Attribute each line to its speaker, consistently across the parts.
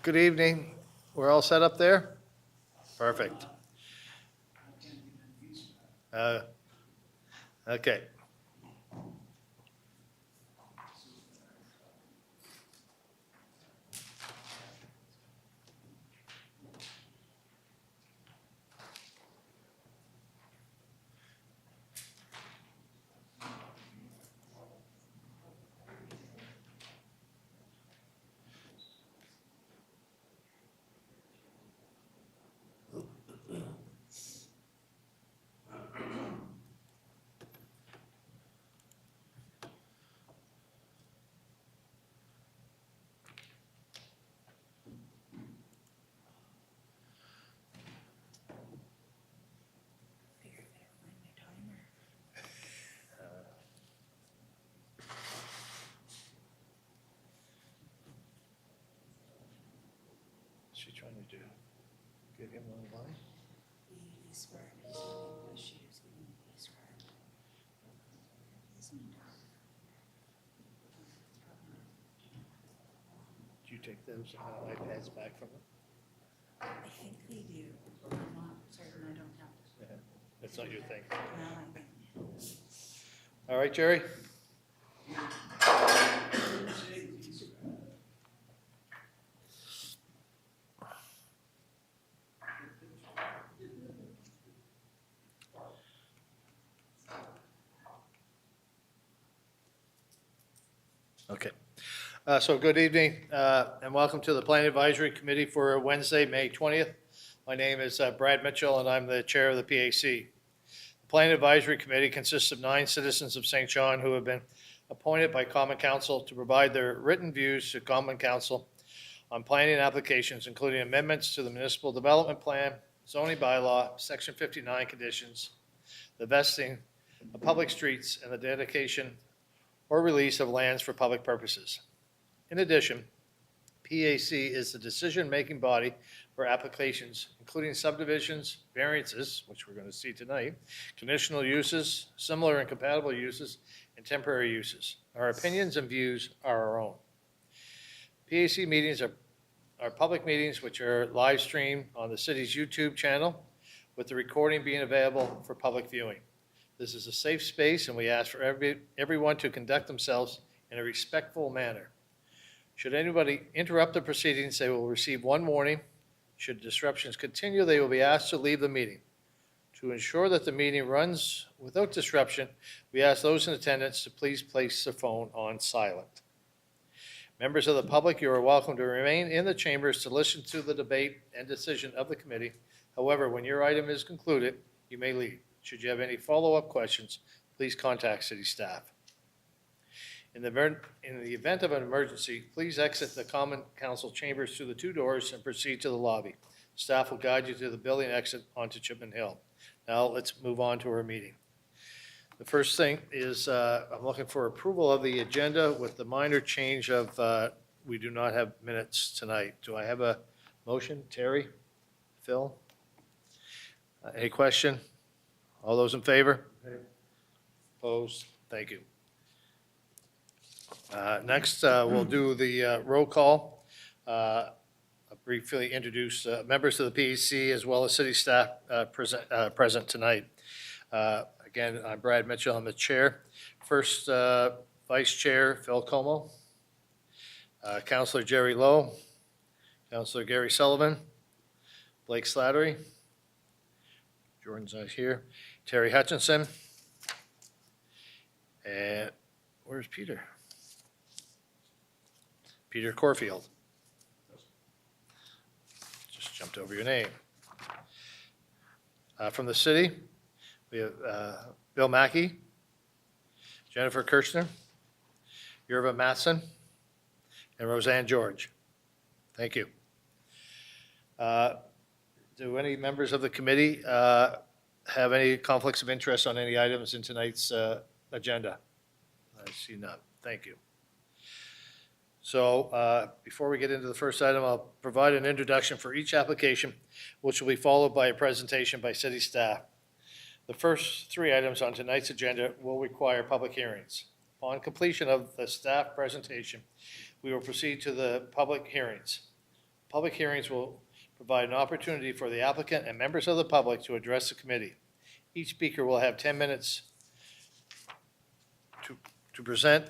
Speaker 1: Good evening. We're all set up there? Perfect. Okay. What's she trying to do? Get him online? Do you take those iPads back from them?
Speaker 2: I think they do. I'm not certain, I don't know.
Speaker 1: Yeah, that's not your thing.
Speaker 2: Well, I think-
Speaker 1: All right, Jerry? Okay. So good evening and welcome to the Planning Advisory Committee for Wednesday, May 20th. My name is Brad Mitchell and I'm the chair of the PAC. The Planning Advisory Committee consists of 9 citizens of St. John who have been appointed by Common Council to provide their written views to Common Council on planning applications, including amendments to the municipal development plan, zoning bylaw, section 59 conditions, the vesting of public streets, and the dedication or release of lands for public purposes. In addition, PAC is the decision-making body for applications, including subdivisions, variances, which we're going to see tonight, conditional uses, similar and compatible uses, and temporary uses. Our opinions and views are our own. PAC meetings are public meetings which are live streamed on the city's YouTube channel, with the recording being available for public viewing. This is a safe space, and we ask for everyone to conduct themselves in a respectful manner. Should anybody interrupt the proceedings, they will receive one warning. Should disruptions continue, they will be asked to leave the meeting. To ensure that the meeting runs without disruption, we ask those in attendance to please place their phone on silent. Members of the public, you are welcome to remain in the chambers to listen to the debate and decision of the committee. However, when your item is concluded, you may leave. Should you have any follow-up questions, please contact city staff. In the event of an emergency, please exit the Common Council chambers through the 2 doors and proceed to the lobby. Staff will guide you to the building exit onto Chipman Hill. Now let's move on to our meeting. The first thing is I'm looking for approval of the agenda with the minor change of we do not have minutes tonight. Do I have a motion? Terry? Phil? Any question? All those in favor? Opposed? Thank you. Next, we'll do the roll call. I'll briefly introduce members of the PAC as well as city staff present tonight. Again, I'm Brad Mitchell. I'm the chair. First, Vice Chair Phil Como, Councilor Jerry Lowe, Councilor Gary Sullivan, Blake Slattery, Jordan's not here, Terry Hutchinson, and where's Peter? Peter Corfield. Just jumped over your name. From the city, we have Bill Mackey, Jennifer Kirchner, Yerva Matson, and Roseanne George. Thank you. Do any members of the committee have any conflicts of interest on any items in tonight's agenda? I see none. Thank you. So before we get into the first item, I'll provide an introduction for each application, which will be followed by a presentation by city staff. The first 3 items on tonight's agenda will require public hearings. Upon completion of the staff presentation, we will proceed to the public hearings. Public hearings will provide an opportunity for the applicant and members of the public to address the committee. Each speaker will have 10 minutes to present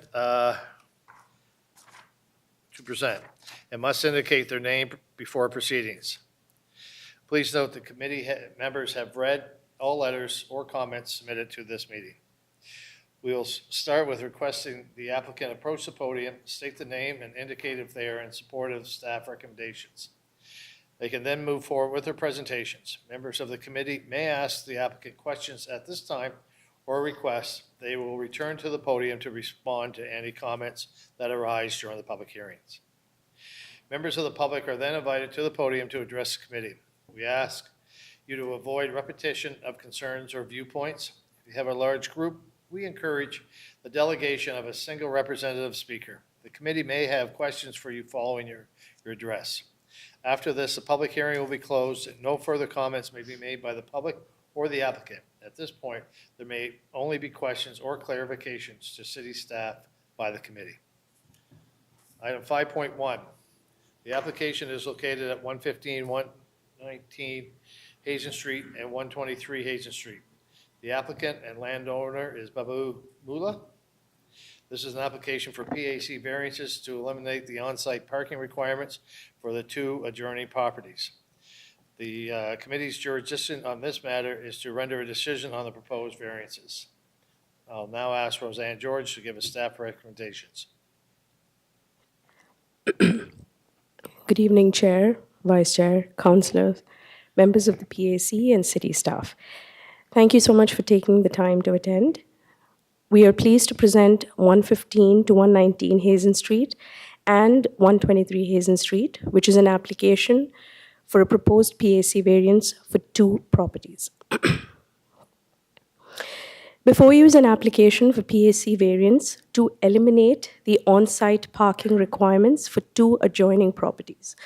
Speaker 1: and must indicate their name before proceedings. Please note the committee members have read all letters or comments submitted to this meeting. We will start with requesting the applicant approach the podium, state the name, and indicate if they are in support of staff recommendations. They can then move forward with their presentations. Members of the committee may ask the applicant questions at this time or request. They will return to the podium to respond to any comments that arise during the public hearings. Members of the public are then invited to the podium to address the committee. We ask you to avoid repetition of concerns or viewpoints. If you have a large group, we encourage the delegation of a single representative speaker. The committee may have questions for you following your address. After this, the public hearing will be closed and no further comments may be made by the public or the applicant. At this point, there may only be questions or clarifications to city staff by the committee. Item 5.1, the application is located at 115, 119 Hazen Street and 123 Hazen Street. The applicant and landowner is Babu Mula. This is an application for PAC variances to eliminate the on-site parking requirements for the two adjoining properties. The committee's jurisdiction on this matter is to render a decision on the proposed variances. I'll now ask Roseanne George to give us staff recommendations.
Speaker 3: Good evening, Chair, Vice Chair, Councillors, members of the PAC, and City staff. Thank you so much for taking the time to attend. We are pleased to present 115 to 119 Hazen Street and 123 Hazen Street, which is an application for a proposed PAC variance for two properties. Before you use an application for PAC variance to eliminate the on-site parking requirements for two adjoining properties,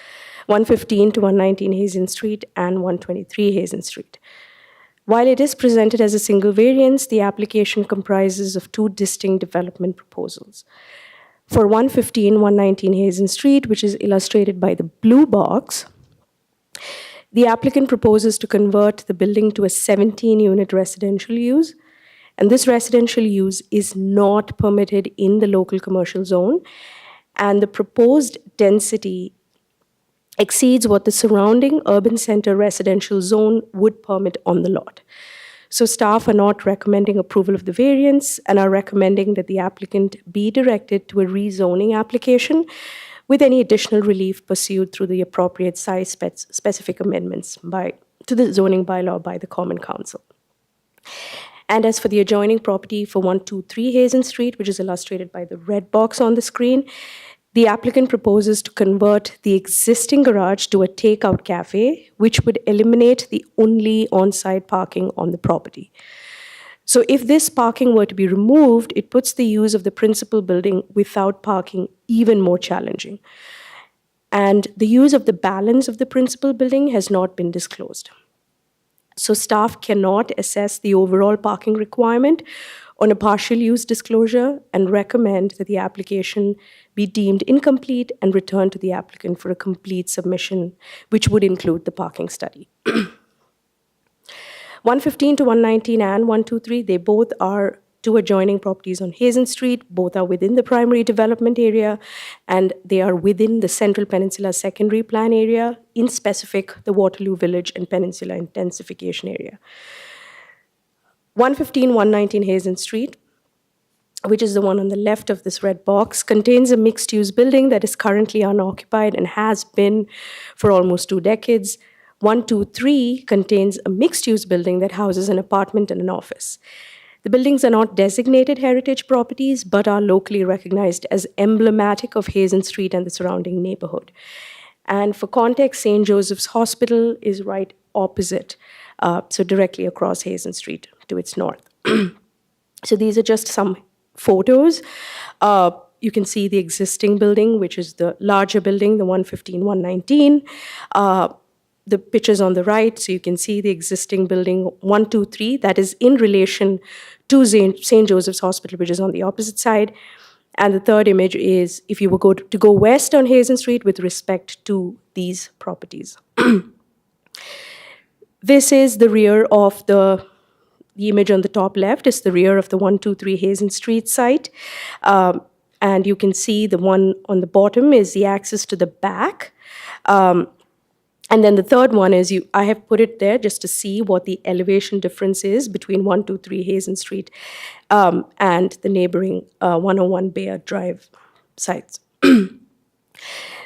Speaker 3: 115 to 119 Hazen Street and 123 Hazen Street. While it is presented as a single variance, the application comprises of two distinct development proposals. For 115, 119 Hazen Street, which is illustrated by the blue box, the applicant proposes to convert the building to a 17-unit residential use, and this residential use is not permitted in the local commercial zone, and the proposed density exceeds what the surrounding urban center residential zone would permit on the lot. So staff are not recommending approval of the variance and are recommending that the applicant be directed to a rezoning application with any additional relief pursued through the appropriate size specific amendments to the zoning bylaw by the Common Council. And as for the adjoining property for 123 Hazen Street, which is illustrated by the red box on the screen, the applicant proposes to convert the existing garage to a takeout cafe, which would eliminate the only on-site parking on the property. So if this parking were to be removed, it puts the use of the principal building without parking even more challenging. And the use of the balance of the principal building has not been disclosed. So staff cannot assess the overall parking requirement on a partial use disclosure and recommend that the application be deemed incomplete and returned to the applicant for a complete submission, which would include the parking study. 115 to 119 and 123, they both are two adjoining properties on Hazen Street. Both are within the primary development area, and they are within the Central Peninsula Secondary Plan area, in specific, the Waterloo Village and Peninsula Intensification Area. 115, 119 Hazen Street, which is the one on the left of this red box, contains a mixed-use building that is currently unoccupied and has been for almost 2 decades. 123 contains a mixed-use building that houses an apartment and an office. The buildings are not designated heritage properties, but are locally recognized as emblematic of Hazen Street and the surrounding neighborhood. And for context, St. Joseph's Hospital is right opposite, so directly across Hazen Street to its north. So these are just some photos. You can see the existing building, which is the larger building, the 115, 119. The pictures on the right, so you can see the existing building 123, that is in relation to St. Joseph's Hospital, which is on the opposite side. And the third image is if you were to go west on Hazen Street with respect to these properties. This is the rear of the image on the top left is the rear of the 123 Hazen Street site. And you can see the one on the bottom is the access to the back. And then the third one is I have put it there just to see what the elevation difference is between 123 Hazen Street and the neighboring 101 Bayer Drive sites.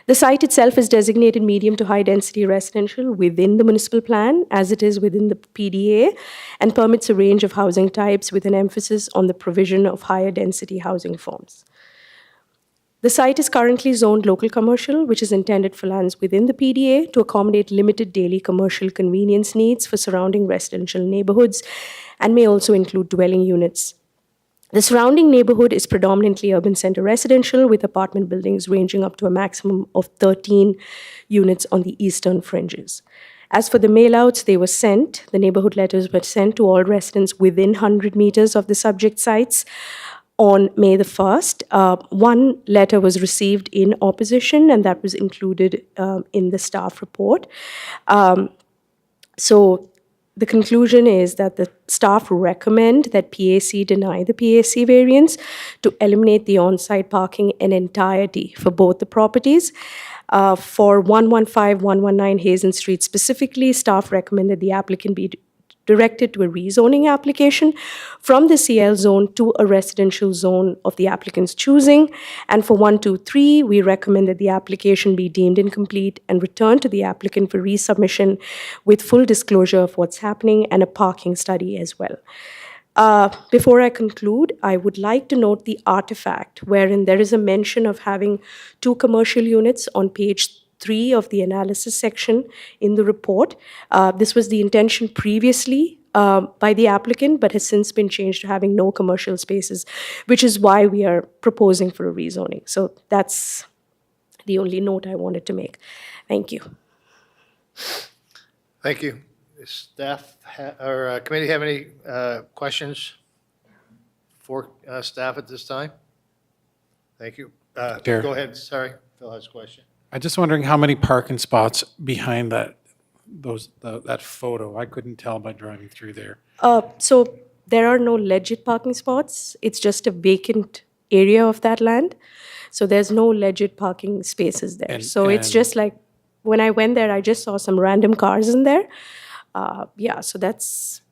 Speaker 3: The site itself is designated medium to high density residential within the municipal plan, as it is within the PDA, and permits a range of housing types with an emphasis on the provision of higher density housing forms. The site is currently zoned local commercial, which is intended for lands within the PDA to accommodate limited daily commercial convenience needs for surrounding residential neighborhoods and may also include dwelling units. The surrounding neighborhood is predominantly urban center residential with apartment buildings ranging up to a maximum of 13 units on the eastern fringes. As for the mailouts, they were sent, the neighborhood letters were sent to all residents within 100 meters of the subject sites on May the 1st. One letter was received in opposition, and that was included in the staff report. So the conclusion is that the staff recommend that PAC deny the PAC variance to eliminate the on-site parking in entirety for both the properties. For 115, 119 Hazen Street specifically, staff recommended the applicant be directed to a rezoning application from the CL zone to a residential zone of the applicant's choosing. And for 123, we recommend that the application be deemed incomplete and returned to the applicant for resubmission with full disclosure of what's happening and a parking study as well. Before I conclude, I would like to note the artifact wherein there is a mention of having 2 commercial units on page 3 of the analysis section in the report. This was the intention previously by the applicant, but has since been changed to having no commercial spaces, which is why we are proposing for a rezoning. So that's the only note I wanted to make. Thank you.
Speaker 1: Thank you. Staff or committee have any questions for staff at this time? Thank you.
Speaker 4: Chair.
Speaker 1: Go ahead. Sorry, Phil has a question.
Speaker 4: I'm just wondering how many parking spots behind that photo? I couldn't tell by driving through there.
Speaker 3: So there are no legit parking spots. It's just a vacant area of that land. So there's no legit parking spaces there. So it's just like, when I went there, I just saw some random cars in there. So that's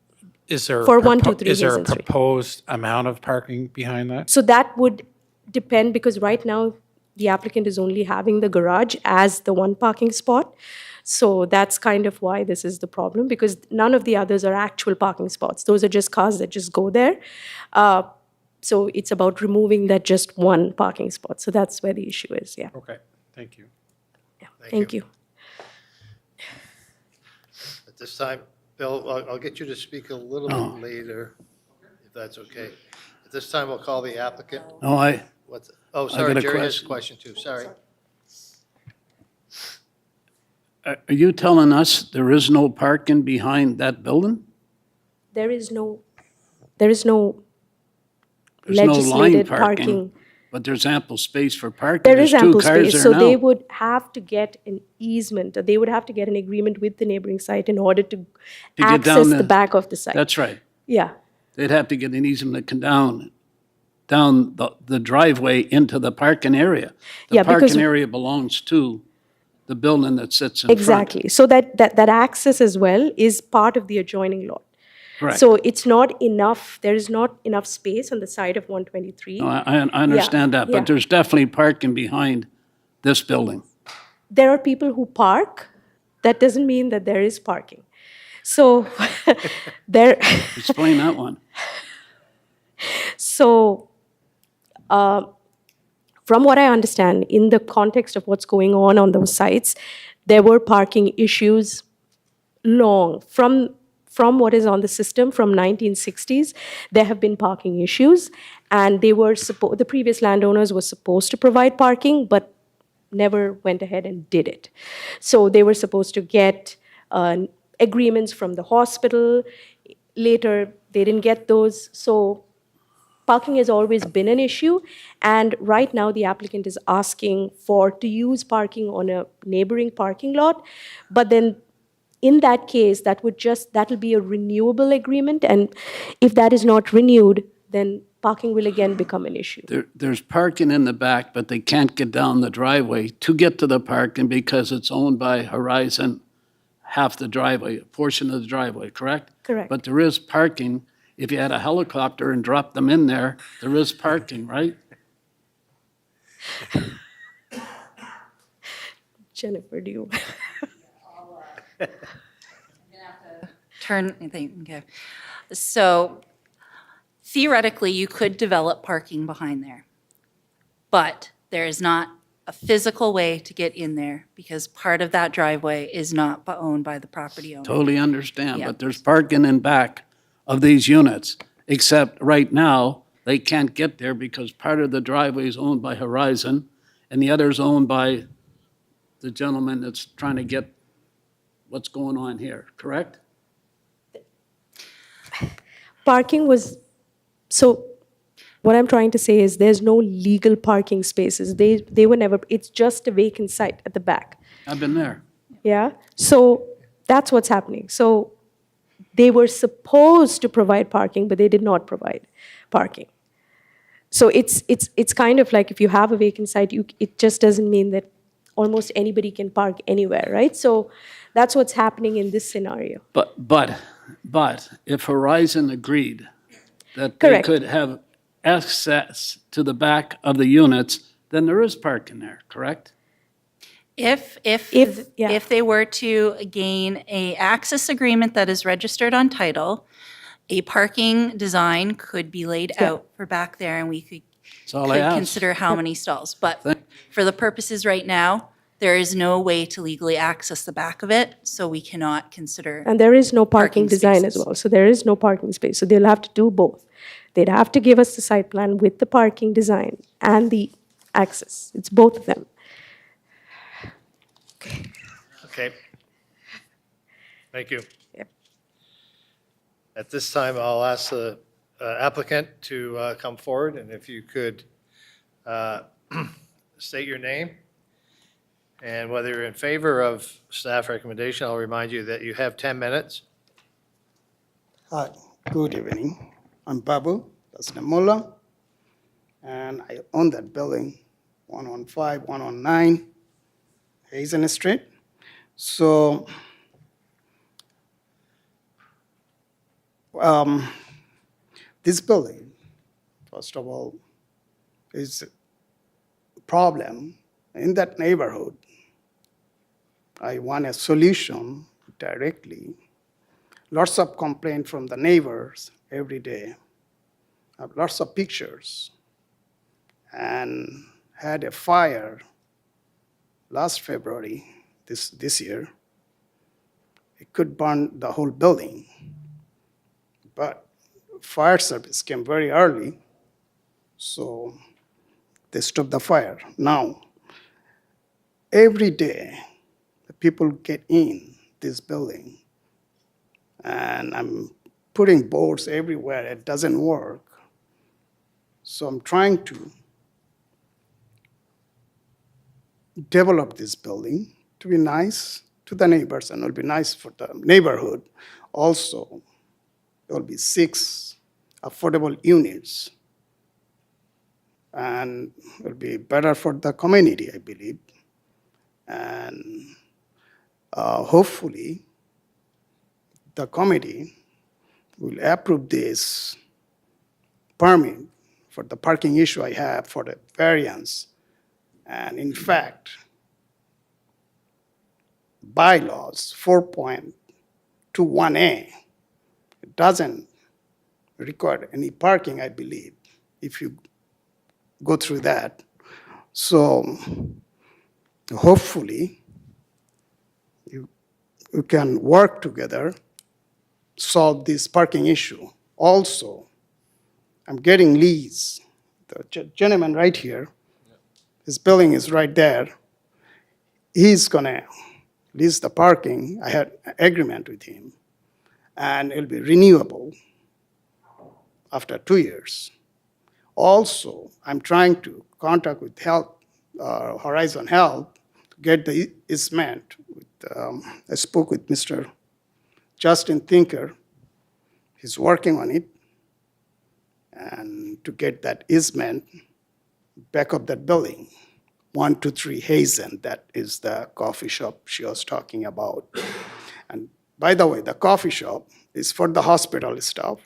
Speaker 4: Is there
Speaker 3: for 123
Speaker 4: is there a
Speaker 3: Hazen Street.
Speaker 4: proposed amount of parking behind that?
Speaker 3: So that would depend, because right now the applicant is only having the garage as the one parking spot. So that's kind of why this is the problem, because none of the others are actual parking spots. Those are just cars that just go there. So it's about removing that just one parking spot. So that's where the issue is, yeah.
Speaker 4: Okay, thank you.
Speaker 3: Yeah.
Speaker 1: Thank
Speaker 3: Thank
Speaker 1: you.
Speaker 3: you.
Speaker 1: At this time, Bill, I'll get you to speak a little bit later, if that's okay. At this time, we'll call the applicant.
Speaker 5: No,
Speaker 1: Oh, sorry,
Speaker 5: got a
Speaker 1: Jerry has a
Speaker 5: question.
Speaker 1: question too, sorry.
Speaker 5: are you telling us there is no parking behind that building?
Speaker 3: There is no
Speaker 5: There's no
Speaker 3: legislated
Speaker 5: line
Speaker 3: parking.
Speaker 5: But there's ample space for parking.
Speaker 3: There is
Speaker 5: There's
Speaker 3: ample
Speaker 5: 2 cars
Speaker 3: space,
Speaker 5: there
Speaker 3: so they
Speaker 5: now.
Speaker 3: would have to get an easement, or they would have to get an agreement with the neighboring site in order to
Speaker 5: get down
Speaker 3: access the
Speaker 5: the-
Speaker 3: back of the site.
Speaker 5: That's right.
Speaker 3: Yeah,
Speaker 5: They'd have to get an easement to come down the driveway into the parking area.
Speaker 3: Yeah,
Speaker 5: The
Speaker 3: because-
Speaker 5: parking area belongs to the building that sits in front.
Speaker 3: exactly. So that access as well is part of the adjoining lot.
Speaker 5: Correct.
Speaker 3: So it's not enough, there is not enough space on the side of 123.
Speaker 5: No, I understand that,
Speaker 3: yeah.
Speaker 5: but there's definitely parking behind this building.
Speaker 3: There are people who park, that doesn't mean that there is parking. So there,
Speaker 5: Explain that one.
Speaker 3: so from what I understand, in the context of what's going on those sites, there were parking issues long from what is on the system from 1960s. There have been parking issues, and the previous landowners were supposed to provide parking, but never went ahead and did it. So they were supposed to get agreements from the hospital. Later, they didn't get those. So parking has always been an issue, and right now the applicant is asking to use parking on a neighboring parking lot, but then in that case, that'll be a renewable agreement, and if that is not renewed, then parking will again become an issue.
Speaker 5: There's parking in the back, but they can't get down the driveway to get to the parking because it's owned by Horizon, half the driveway, a portion of the driveway, correct?
Speaker 3: Correct.
Speaker 5: But there is parking. If you had a helicopter and dropped them in there, there is parking, right?
Speaker 3: Jennifer, do you?
Speaker 2: Okay. So theoretically, you could develop parking behind there. But there is not a physical way to get in there because part of that driveway is not owned by the property owner.
Speaker 5: Totally understand,
Speaker 2: Yeah.
Speaker 5: but there's parking in back of these units, except right now, they can't get there because part of the driveway is owned by Horizon and the other is owned by the gentleman that's trying to get what's going on here, correct?
Speaker 3: Parking was, so what I'm trying to say is there's no legal parking spaces. They were never, it's just a vacant site at the back.
Speaker 5: I've been there.
Speaker 3: Yeah? So that's what's happening. So they were supposed to provide parking, but they did not provide parking. So it's kind of like if you have a vacant site, it just doesn't mean that almost anybody can park anywhere, right? So that's what's happening in this scenario.
Speaker 5: But if Horizon agreed that they
Speaker 3: Correct.
Speaker 5: could have access to the back of the units, then there is parking there, correct?
Speaker 2: If
Speaker 3: yeah.
Speaker 2: they were to gain a access agreement that is registered on title, a parking design could be laid
Speaker 3: Yeah.
Speaker 2: out for back there, and we could
Speaker 5: That's all I ask.
Speaker 2: consider how many stalls. But
Speaker 5: Thank-
Speaker 2: for the purposes right now, there is no way to legally access the back of it, so we cannot consider.
Speaker 3: And there is no parking
Speaker 2: Parking
Speaker 3: design as
Speaker 2: spaces.
Speaker 3: well. So there is no parking space. So they'll have to do both. They'd have to give us the site plan with the parking design and the access. It's both of them.
Speaker 1: Okay. Thank you.
Speaker 3: Yep.
Speaker 1: At this time, I'll ask the applicant to come forward, and if you could state your name and whether you're in favor of staff recommendation. I'll remind you that you have 10 minutes.
Speaker 6: Hi, good evening. I'm Babu, that's Namola, and I own that building, 115, 119 Hazen Street. So, this building, first of all, is a problem in that neighborhood. I want a solution directly. Lots of complaint from the neighbors every day. I have lots of pictures. And had a fire last February, this year. It could burn the whole building. But fire service came very early, so they stopped the fire. Now, every day, the people get in this building, and I'm putting boards everywhere. It doesn't work. So I'm trying to develop this building to be nice to the neighbors, and it'll be nice for the neighborhood. Also, there will be 6 affordable units, and it'll be better for the community, I believe. And hopefully, the committee will approve this permit for the parking issue I have for the variance. And in fact, bylaws 4.21A, it doesn't require any parking, I believe, if you go through that. So hopefully, you can work together, solve this parking issue. Also, I'm getting leads. The gentleman right here, his building is right there. He's gonna lease the parking. I had an agreement with him, and it'll be renewable after 2 years. Also, I'm trying to contact with Horizon Health to get the easement. I spoke with Mr. Justin Thinker. He's working on it. And to get that easement back of that building, 123 Hazen, that is the coffee shop she was talking about. And by the way, the coffee shop is for the hospital staff.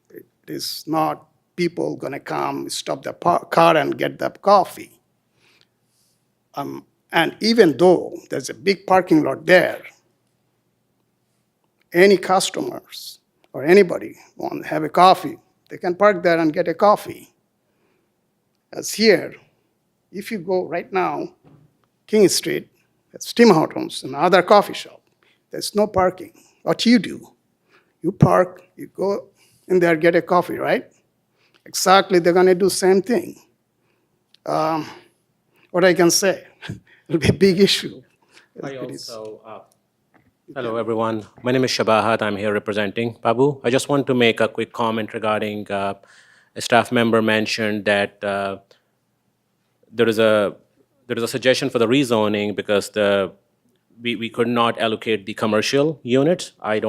Speaker 6: It is not people gonna come, stop the car and get the coffee. And even though there's a big parking lot there, any customers or anybody want to have a coffee, they can park there and get a coffee. As here, if you go right now, King Street, it's Tim Hortons and other coffee shop. There's no parking. What you do, you park, you go in there, get a coffee, right? Exactly, they're gonna do same thing. What I can say, it'll be a big issue.
Speaker 7: I also, hello everyone. My name is Shabahat. I'm here representing Babu. I just want to make a quick comment regarding a staff member mentioned that there is a suggestion for the rezoning because we could not allocate the commercial units. I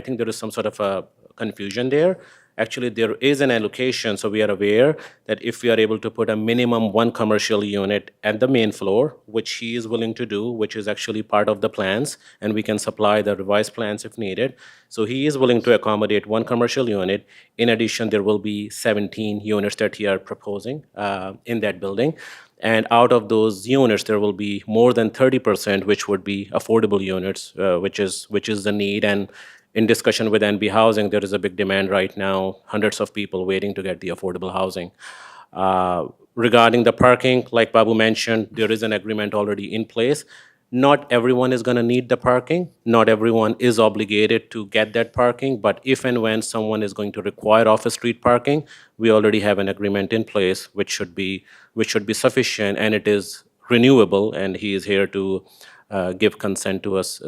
Speaker 7: think there is some sort of a confusion there. Actually, there is an allocation, so we are aware that if we are able to put a minimum one commercial unit at the main floor, which he is willing to do, which is actually part of the plans, and we can supply the revised plans if needed. So he is willing to accommodate one commercial unit. In addition, there will be 17 units that he are proposing in that building. And out of those units, there will be more than 30%, which would be affordable units, which is the need. And in discussion with NB Housing, there is a big demand right now, hundreds of people waiting to get the affordable housing. Regarding the parking, like Babu mentioned, there is an agreement already in place. Not everyone is going to need the parking. Not everyone is obligated to get that parking. But if and when someone is going to require off-street parking, we already have an agreement in place, which should be sufficient, and it is renewable. And he is here to give consent to us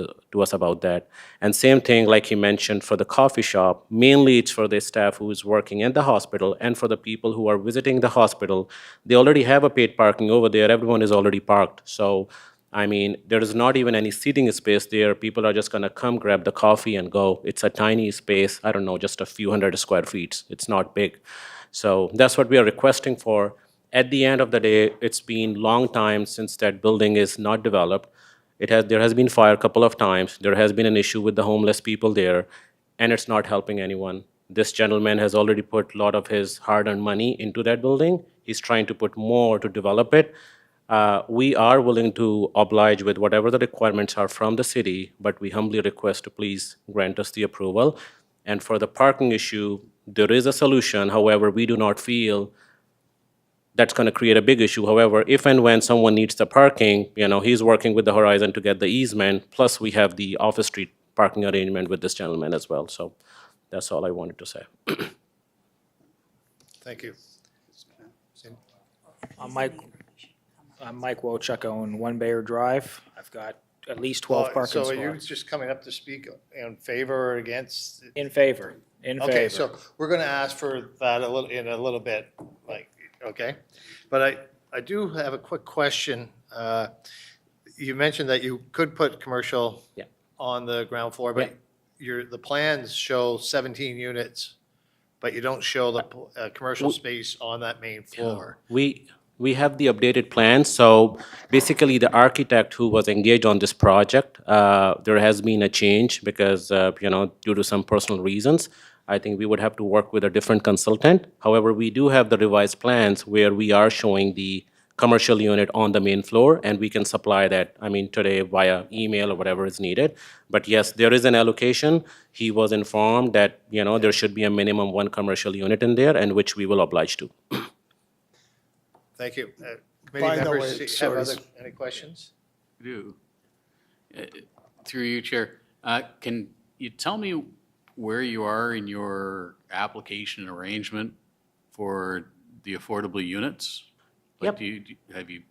Speaker 7: about that. And same thing, like he mentioned, for the coffee shop, mainly it's for the staff who is working in the hospital and for the people who are visiting the hospital. They already have a paid parking over there. Everyone is already parked. So, I mean, there is not even any seating space there. People are just gonna come grab the coffee and go. It's a tiny space, I don't know, just a few hundred square feet. It's not big. So that's what we are requesting for. At the end of the day, it's been long time since that building is not developed. There has been fire a couple of times. There has been an issue with the homeless people there, and it's not helping anyone. This gentleman has already put a lot of his hard-earned money into that building. He's trying to put more to develop it. We are willing to oblige with whatever the requirements are from the city, but we humbly request to please grant us the approval. And for the parking issue, there is a solution. However, we do not feel that's going to create a big issue. However, if and when someone needs the parking, he's working with the Horizon to get the easement, plus we have the off-street parking arrangement with this gentleman as well. So that's all I wanted to say.
Speaker 1: Thank you.
Speaker 8: I'm Mike Wochuk, on One Bayer Drive. I've got at least 12 parking
Speaker 1: So are you
Speaker 8: spots.
Speaker 1: just coming up to speak in favor or against?
Speaker 8: In favor, in favor.
Speaker 1: Okay, so we're going to ask for that in a little bit, okay? But I do have a quick question. You mentioned that you could put commercial
Speaker 7: Yeah.
Speaker 1: on the ground floor, but the plans show 17 units, but you don't show the commercial space on that main floor.
Speaker 7: We have the updated plans. So basically, the architect who was engaged on this project, there has been a change because, due to some personal reasons, I think we would have to work with a different consultant. However, we do have the revised plans where we are showing the commercial unit on the main floor, and we can supply that, today via email or whatever is needed. But yes, there is an allocation. He was informed that, there should be a minimum one commercial unit in there, and which we will oblige to.
Speaker 1: Thank you.
Speaker 6: By
Speaker 1: Committee
Speaker 6: the way,
Speaker 1: members, have
Speaker 6: sorry.
Speaker 1: any questions?
Speaker 9: I do. Through you, Chair. Can you tell me where you are in your application arrangement for the affordable units? Like,
Speaker 7: Yep.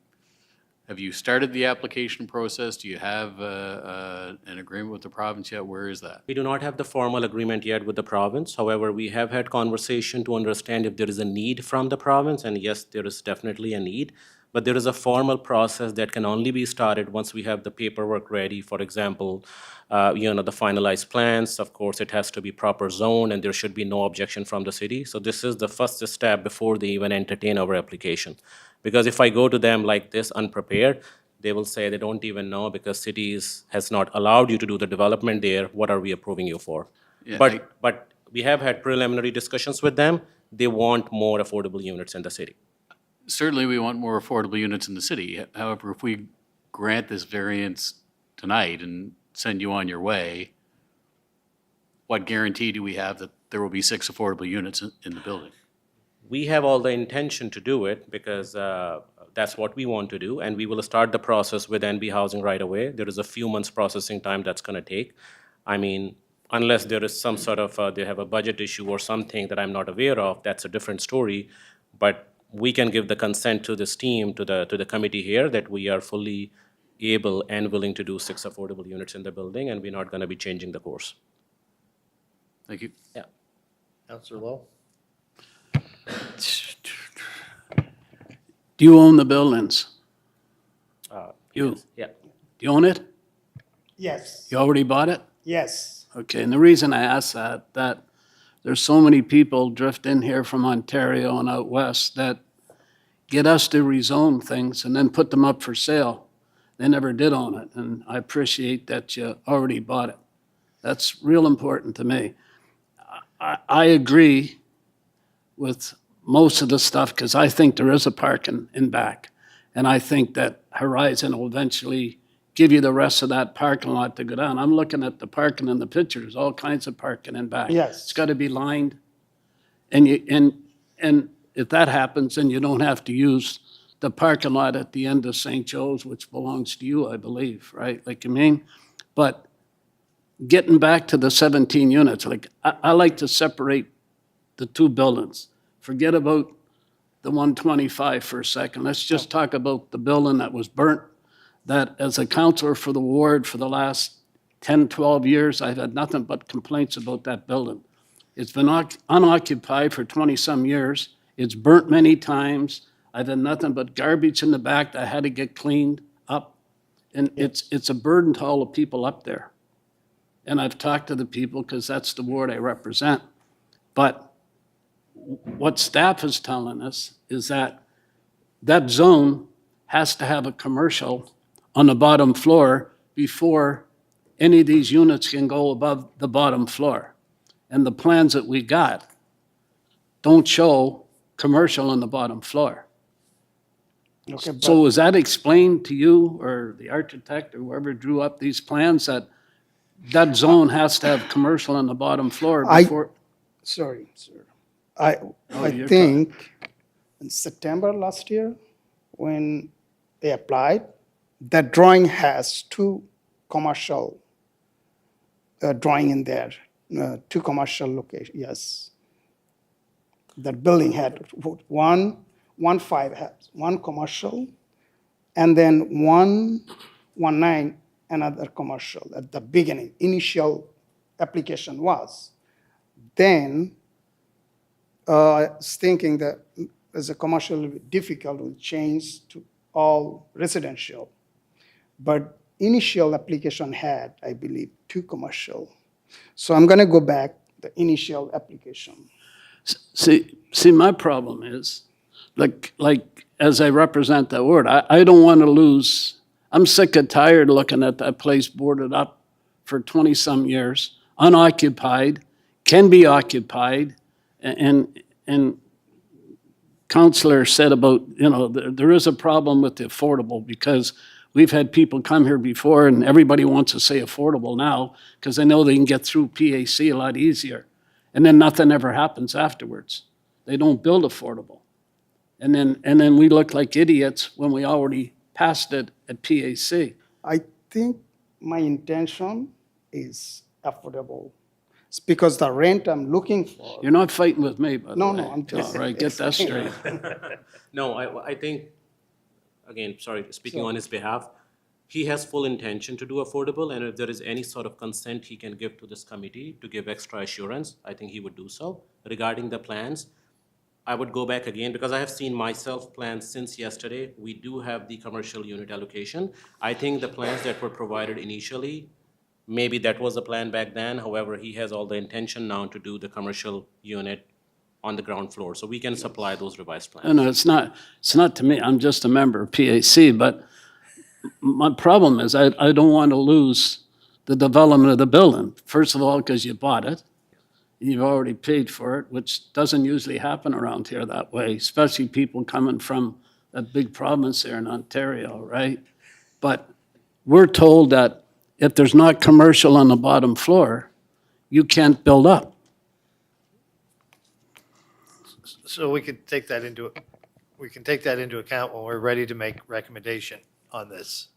Speaker 9: Have you started the application process? Do you have an agreement with the province yet? Where is that?
Speaker 7: We do not have the formal agreement yet with the province. However, we have had conversation to understand if there is a need from the province, and yes, there is definitely a need. But there is a formal process that can only be started once we have the paperwork ready. For example, the finalized plans. Of course, it has to be proper zoned, and there should be no objection from the city. So this is the first step before they even entertain our application. Because if I go to them like this unprepared, they will say they don't even know because cities has not allowed you to do the development there. What are we approving you for?
Speaker 9: Yeah,
Speaker 7: But we have had preliminary discussions with them. They want more affordable units in the city.
Speaker 9: Certainly, we want more affordable units in the city. However, if we grant this variance tonight and send you on your way, what guarantee do we have that there will be 6 affordable units in the building?
Speaker 7: We have all the intention to do it because that's what we want to do, and we will start the process with NB Housing right away. There is a few months processing time that's going to take. I mean, unless there is some sort of, they have a budget issue or something that I'm not aware of, that's a different story. But we can give the consent to this team, to the committee here, that we are fully able and willing to do 6 affordable units in the building, and we're not going to be changing the course.
Speaker 9: Thank you.
Speaker 7: Yeah.
Speaker 1: Councilor Lowe?
Speaker 5: Do you own the buildings? You, do
Speaker 7: Yeah.
Speaker 5: you own it?
Speaker 6: Yes,
Speaker 5: You already bought it?
Speaker 6: yes.
Speaker 5: Okay, and the reason I ask that there's so many people drift in here from Ontario and out west that get us to rezone things and then put them up for sale. They never did own it, and I appreciate that you already bought it. That's real important to me. I agree with most of the stuff because I think there is a parking in back. And I think that Horizon will eventually give you the rest of that parking lot to go down. I'm looking at the parking in the pictures, all kinds of parking in back.
Speaker 6: Yes.
Speaker 5: It's got to be lined. And if that happens, then you don't have to use the parking lot at the end of St. Joe's, which belongs to you, I believe, right? Like you mean? But getting back to the 17 units, like I like to separate the two buildings. Forget about the 125 for a second. Let's just talk about the building that was burnt, that as a counselor for the ward for the last 10, 12 years, I've had nothing but complaints about that building. It's been unoccupied for 20-some years. It's burnt many times. I've had nothing but garbage in the back that had to get cleaned up. And it's a burden to all the people up there. And I've talked to the people because that's the ward I represent. But what staff is telling us is that that zone has to have a commercial on the bottom floor before any of these units can go above the bottom floor. And the plans that we got don't show commercial on the bottom floor.
Speaker 6: Okay, but
Speaker 5: So was that explained to you or the architect or whoever drew up these plans that that zone has to have commercial on the bottom floor before?
Speaker 6: sorry, sir. I
Speaker 5: you're
Speaker 6: think in September last year, when they applied, that drawing has 2 commercial drawing in there, 2 commercial locations, yes. That building had one 5 has 1 commercial, and then 119 another commercial at the beginning, initial application was. Then I was thinking that as a commercial difficult will change to all residential. But initial application had, I believe, 2 commercial. So I'm gonna go back the initial application.
Speaker 5: See, my problem is, like as I represent that word, I don't want to lose. I'm sick and tired looking at that place boarded up for 20-some years, unoccupied, can be occupied, and Counselor said about, there is a problem with the affordable because we've had people come here before and everybody wants to say affordable now because they know they can get through PAC a lot easier. And then nothing ever happens afterwards. They don't build affordable. And then we look like idiots when we already passed it at PAC.
Speaker 6: I think my intention is affordable. It's because the rent I'm looking for.
Speaker 5: You're not fighting with me, by the way.
Speaker 6: No, I'm just
Speaker 5: All right, get that straight.
Speaker 7: No, I think again, sorry, speaking on his behalf, he has full intention to do affordable, and if there is any sort of consent he can give to this committee to give extra assurance, I think he would do so. Regarding the plans, I would go back again, because I have seen myself plans since yesterday. We do have the commercial unit allocation. I think the plans that were provided initially, maybe that was the plan back then. However, he has all the intention now to do the commercial unit on the ground floor. So we can supply those revised plans.
Speaker 5: No, it's not to me. I'm just a member of PAC, but my problem is I don't want to lose the development of the building. First of all, because you bought it. You've already paid for it, which doesn't usually happen around here that way, especially people coming from that big province there in Ontario, right? But we're told that if there's not commercial on the bottom floor, you can't build up.
Speaker 1: So we can take that into account when we're ready to make recommendation on this.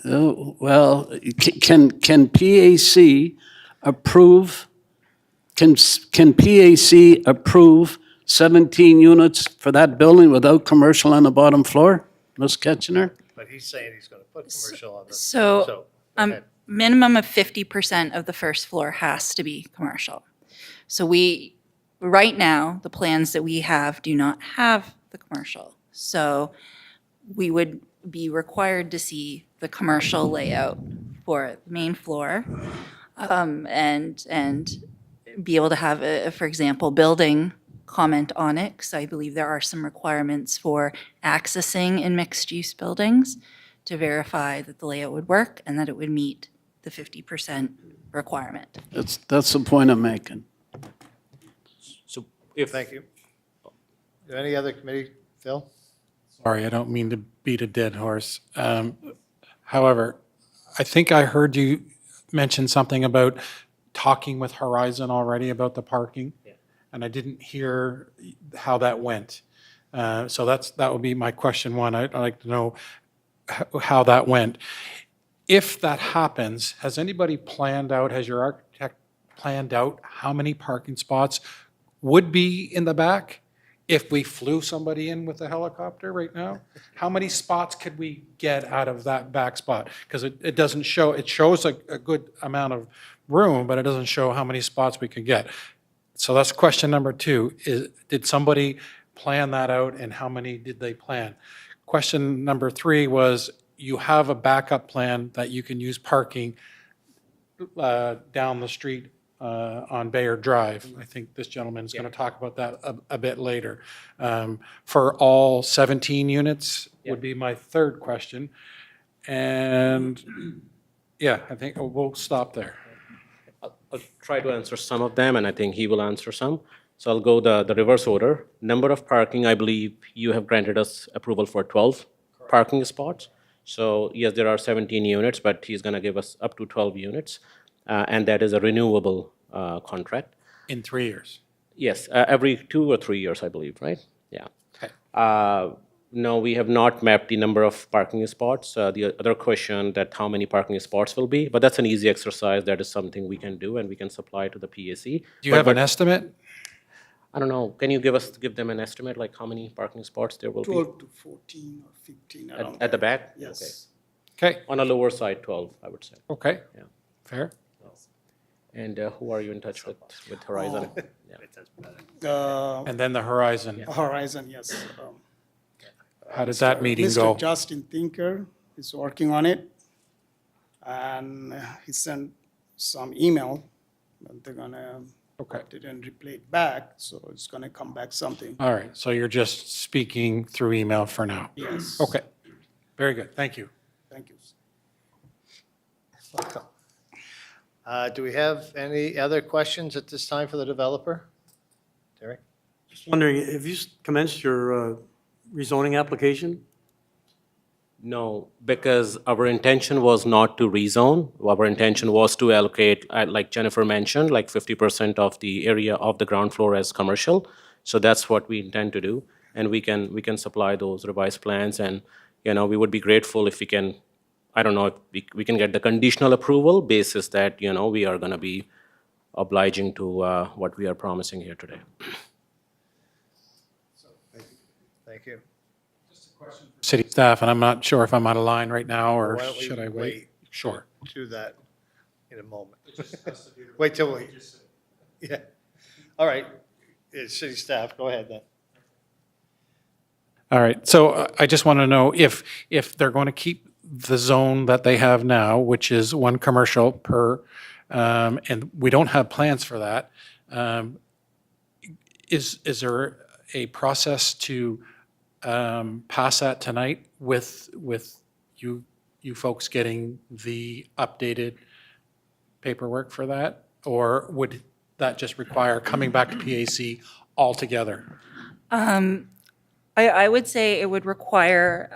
Speaker 5: Oh, well, can PAC approve, can PAC approve 17 units for that building without commercial on the bottom floor, Ms. Ketchner?
Speaker 1: But he's saying he's going to put commercial on the.
Speaker 2: So,
Speaker 1: go ahead.
Speaker 2: minimum of 50% of the first floor has to be commercial. So right now, the plans that we have do not have the commercial. So we would be required to see the commercial layout for the main floor, and be able to have, for example, building comment on it, because I believe there are some requirements for accessing in mixed-use buildings to verify that the layout would work and that it would meet the 50% requirement.
Speaker 5: That's the point I'm making.
Speaker 7: So if.
Speaker 1: Thank you. Any other committee, Phil?
Speaker 4: Sorry, I don't mean to beat a dead horse. However, I think I heard you mention something about talking with Horizon already about the parking.
Speaker 7: Yeah.
Speaker 4: And I didn't hear how that went. So that would be my question one. I'd like to know how that went. If that happens, has anybody planned out, has your architect planned out how many parking spots would be in the back? If we flew somebody in with a helicopter right now, how many spots could we get out of that back spot? Because it doesn't show, it shows a good amount of room, but it doesn't show how many spots we could get. So that's question number two, is did somebody plan that out and how many did they plan? Question number three was, you have a backup plan that you can use parking down the street on Bayer Drive. I think this gentleman is going to talk about that a bit later. For all 17 units would be my third question. And yeah, I think we'll stop there.
Speaker 7: I'll try to answer some of them, and I think he will answer some. So I'll go the reverse order. Number of parking, I believe you have granted us approval for 12 parking spots. So yes, there are 17 units, but he's going to give us up to 12 units. And that is a renewable contract.
Speaker 4: In 3 years.
Speaker 7: Yes, every 2 or 3 years, I believe, right? Yeah.
Speaker 4: Okay.
Speaker 7: No, we have not mapped the number of parking spots. The other question that how many parking spots will be, but that's an easy exercise. That is something we can do and we can supply to the PAC.
Speaker 4: Do you have an estimate?
Speaker 7: I don't know. Can you give them an estimate, like how many parking spots there will
Speaker 6: 12 to 14 or 15 around
Speaker 7: be? At the
Speaker 6: there.
Speaker 7: back?
Speaker 6: Yes.
Speaker 4: Okay,
Speaker 7: On a lower side, 12, I would say.
Speaker 4: okay.
Speaker 7: Yeah.
Speaker 4: Fair.
Speaker 7: And who are you in touch with Horizon? Yeah.
Speaker 4: And then the Horizon,
Speaker 6: Horizon, yes.
Speaker 4: how does that meeting
Speaker 6: Mr.
Speaker 4: go?
Speaker 6: Justin Thinker is working on it. And he sent some email, but they're gonna,
Speaker 4: Okay.
Speaker 6: didn't reply it back, so it's gonna come back something.
Speaker 4: All right, so you're just speaking through email for now?
Speaker 6: Yes.
Speaker 4: Okay, very good, thank you.
Speaker 6: Thank you.
Speaker 1: Do we have any other questions at this time for the developer? Derek?
Speaker 10: Just wondering, have you commenced your rezoning application?
Speaker 7: No, because our intention was not to rezone. Our intention was to allocate, like Jennifer mentioned, like 50% of the area of the ground floor as commercial. So that's what we intend to do. And we can supply those revised plans. And, we would be grateful if we can, I don't know, if we can get the conditional approval basis that, we are going to be obliging to what we are promising here today.
Speaker 1: Thank you.
Speaker 4: city staff, and I'm not sure if I'm out of line right now, or
Speaker 1: Why don't we
Speaker 4: should I wait? Sure.
Speaker 1: Do that in a moment. Wait till we, yeah. All right, city staff, go ahead then.
Speaker 4: All right, so I just want to know if they're going to keep the zone that they have now, which is one commercial per, and we don't have plans for that. Is there a process to pass that tonight with you folks getting the updated paperwork for that? Or would that just require coming back to PAC altogether?
Speaker 2: I would say it would require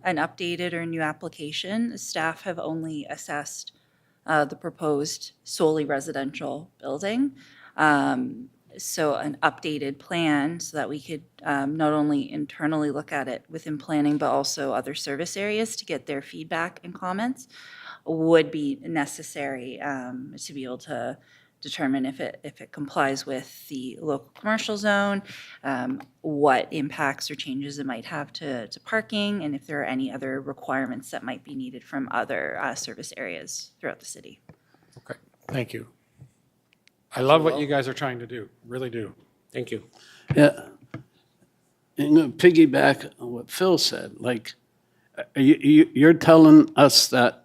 Speaker 2: an updated or new application. Staff have only assessed the proposed solely residential building. So an updated plan so that we could not only internally look at it within planning, but also other service areas to get their feedback and comments would be necessary to be able to determine if it complies with the local commercial zone, what impacts or changes it might have to parking, and if there are any other requirements that might be needed from other service areas throughout the city.
Speaker 4: Okay, thank you. I love what you guys are trying to do, really do.
Speaker 7: Thank you.
Speaker 5: Yeah. And to piggyback on what Phil said, like, you're telling us that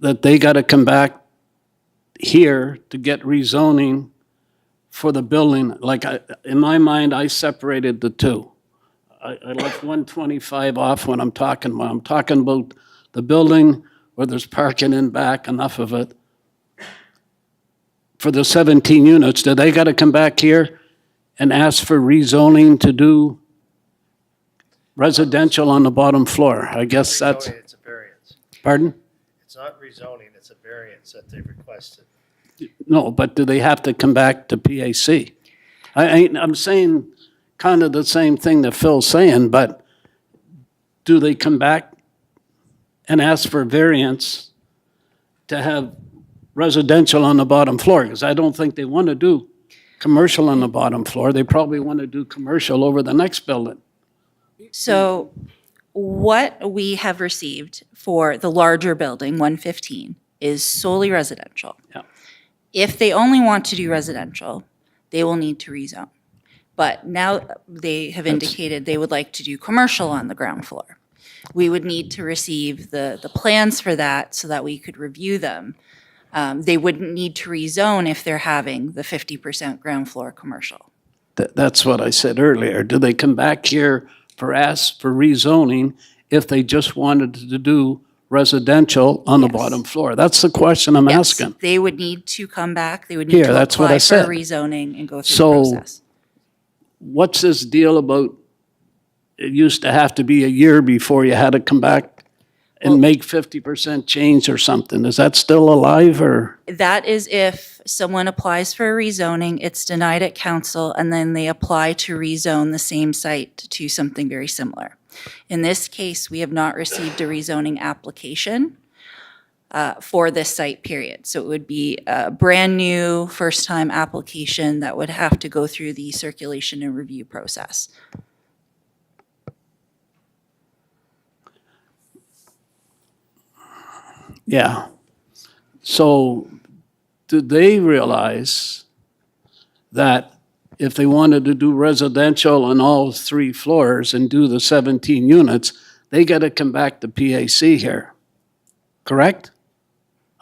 Speaker 5: they got to come back here to get rezoning for the building. Like, in my mind, I separated the two. I left 125 off when I'm talking about. I'm talking about the building where there's parking in back, enough of it. For the 17 units, do they got to come back here and ask for rezoning to do residential on the bottom floor? I guess that's,
Speaker 1: Rezoning, it's a variance.
Speaker 5: pardon?
Speaker 1: It's not rezoning, it's a variance that they've requested.
Speaker 5: No, but do they have to come back to PAC? I'm saying kind of the same thing that Phil's saying, but do they come back and ask for variance to have residential on the bottom floor? Because I don't think they want to do commercial on the bottom floor. They probably want to do commercial over the next building.
Speaker 2: So what we have received for the larger building, 115, is solely residential.
Speaker 5: Yeah.
Speaker 2: If they only want to do residential, they will need to rezone. But now they have indicated they would like to do commercial on the ground floor. We would need to receive the plans for that so that we could review them. They wouldn't need to rezone if they're having the 50% ground floor commercial.
Speaker 5: That's what I said earlier. Do they come back here ask for rezoning if they just wanted to do residential on the
Speaker 2: Yes.
Speaker 5: bottom floor? That's the question I'm
Speaker 2: Yes,
Speaker 5: asking.
Speaker 2: they would need to come back, they would need
Speaker 5: Here,
Speaker 2: to
Speaker 5: that's what
Speaker 2: apply
Speaker 5: I
Speaker 2: for
Speaker 5: said.
Speaker 2: rezoning and go through the
Speaker 5: So-
Speaker 2: process.
Speaker 5: What's this deal about, it used to have to be a year before you had to come back and
Speaker 2: Well-
Speaker 5: make 50% change or something? Is that still alive, or?
Speaker 2: That is if someone applies for a rezoning, it's denied at council, and then they apply to rezone the same site to something very similar. In this case, we have not received a rezoning application for this site period. So it would be a brand-new, first-time application that would have to go through the circulation and review process.
Speaker 5: Yeah. So do they realize that if they wanted to do residential on all 3 floors and do the 17 units, they got to come back to PAC here? Correct?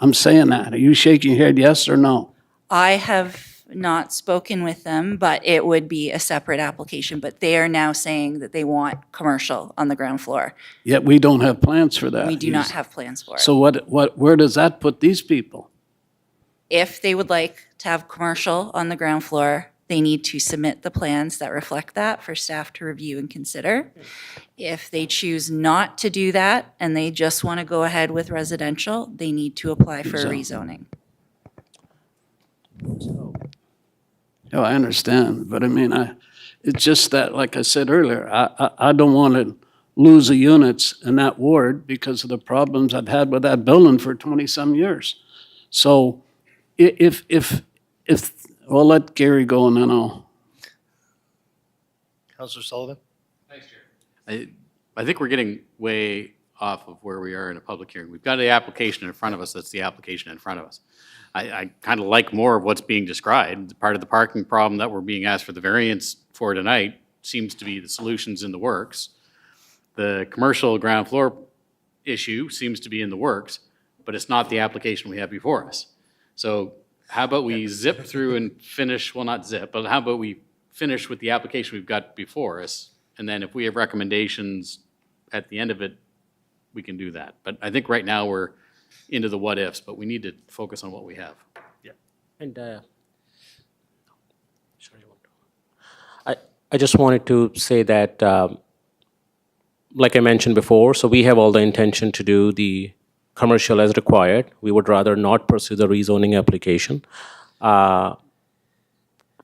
Speaker 5: I'm saying that. Are you shaking your head yes or no?
Speaker 2: I have not spoken with them, but it would be a separate application. But they are now saying that they want commercial on the ground floor.
Speaker 5: Yet we don't have plans for that.
Speaker 2: We do not have plans for it.
Speaker 5: So where does that put these people?
Speaker 2: If they would like to have commercial on the ground floor, they need to submit the plans that reflect that for staff to review and consider. If they choose not to do that and they just want to go ahead with residential, they need to apply for a rezoning.
Speaker 5: Oh, I understand, but I mean, it's just that, like I said earlier, I don't want to lose the units in that ward because of the problems I've had with that building for 20-some years. So if, well, let Gary go and then I'll.
Speaker 1: Councilor Sullivan?
Speaker 9: I think we're getting way off of where we are in a public hearing. We've got the application in front of us, that's the application in front of us. I kind of like more of what's being described. Part of the parking problem that we're being asked for the variance for tonight seems to be the solutions in the works. The commercial ground floor issue seems to be in the works, but it's not the application we have before us. So how about we zip through and finish, well, not zip, but how about we finish with the application we've got before us? And then if we have recommendations at the end of it, we can do that. But I think right now we're into the what ifs, but we need to focus on what we have.
Speaker 7: And I just wanted to say that, like I mentioned before, so we have all the intention to do the commercial as required. We would rather not pursue the rezoning application.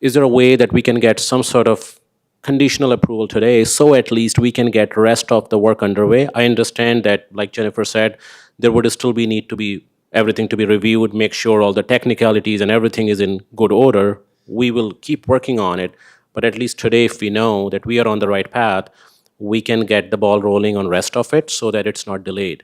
Speaker 7: Is there a way that we can get some sort of conditional approval today, so at least we can get rest of the work underway? I understand that, like Jennifer said, there would still be need to be everything to be reviewed, make sure all the technicalities and everything is in good order. We will keep working on it, but at least today, if we know that we are on the right path, we can get the ball rolling on rest of it so that it's not delayed.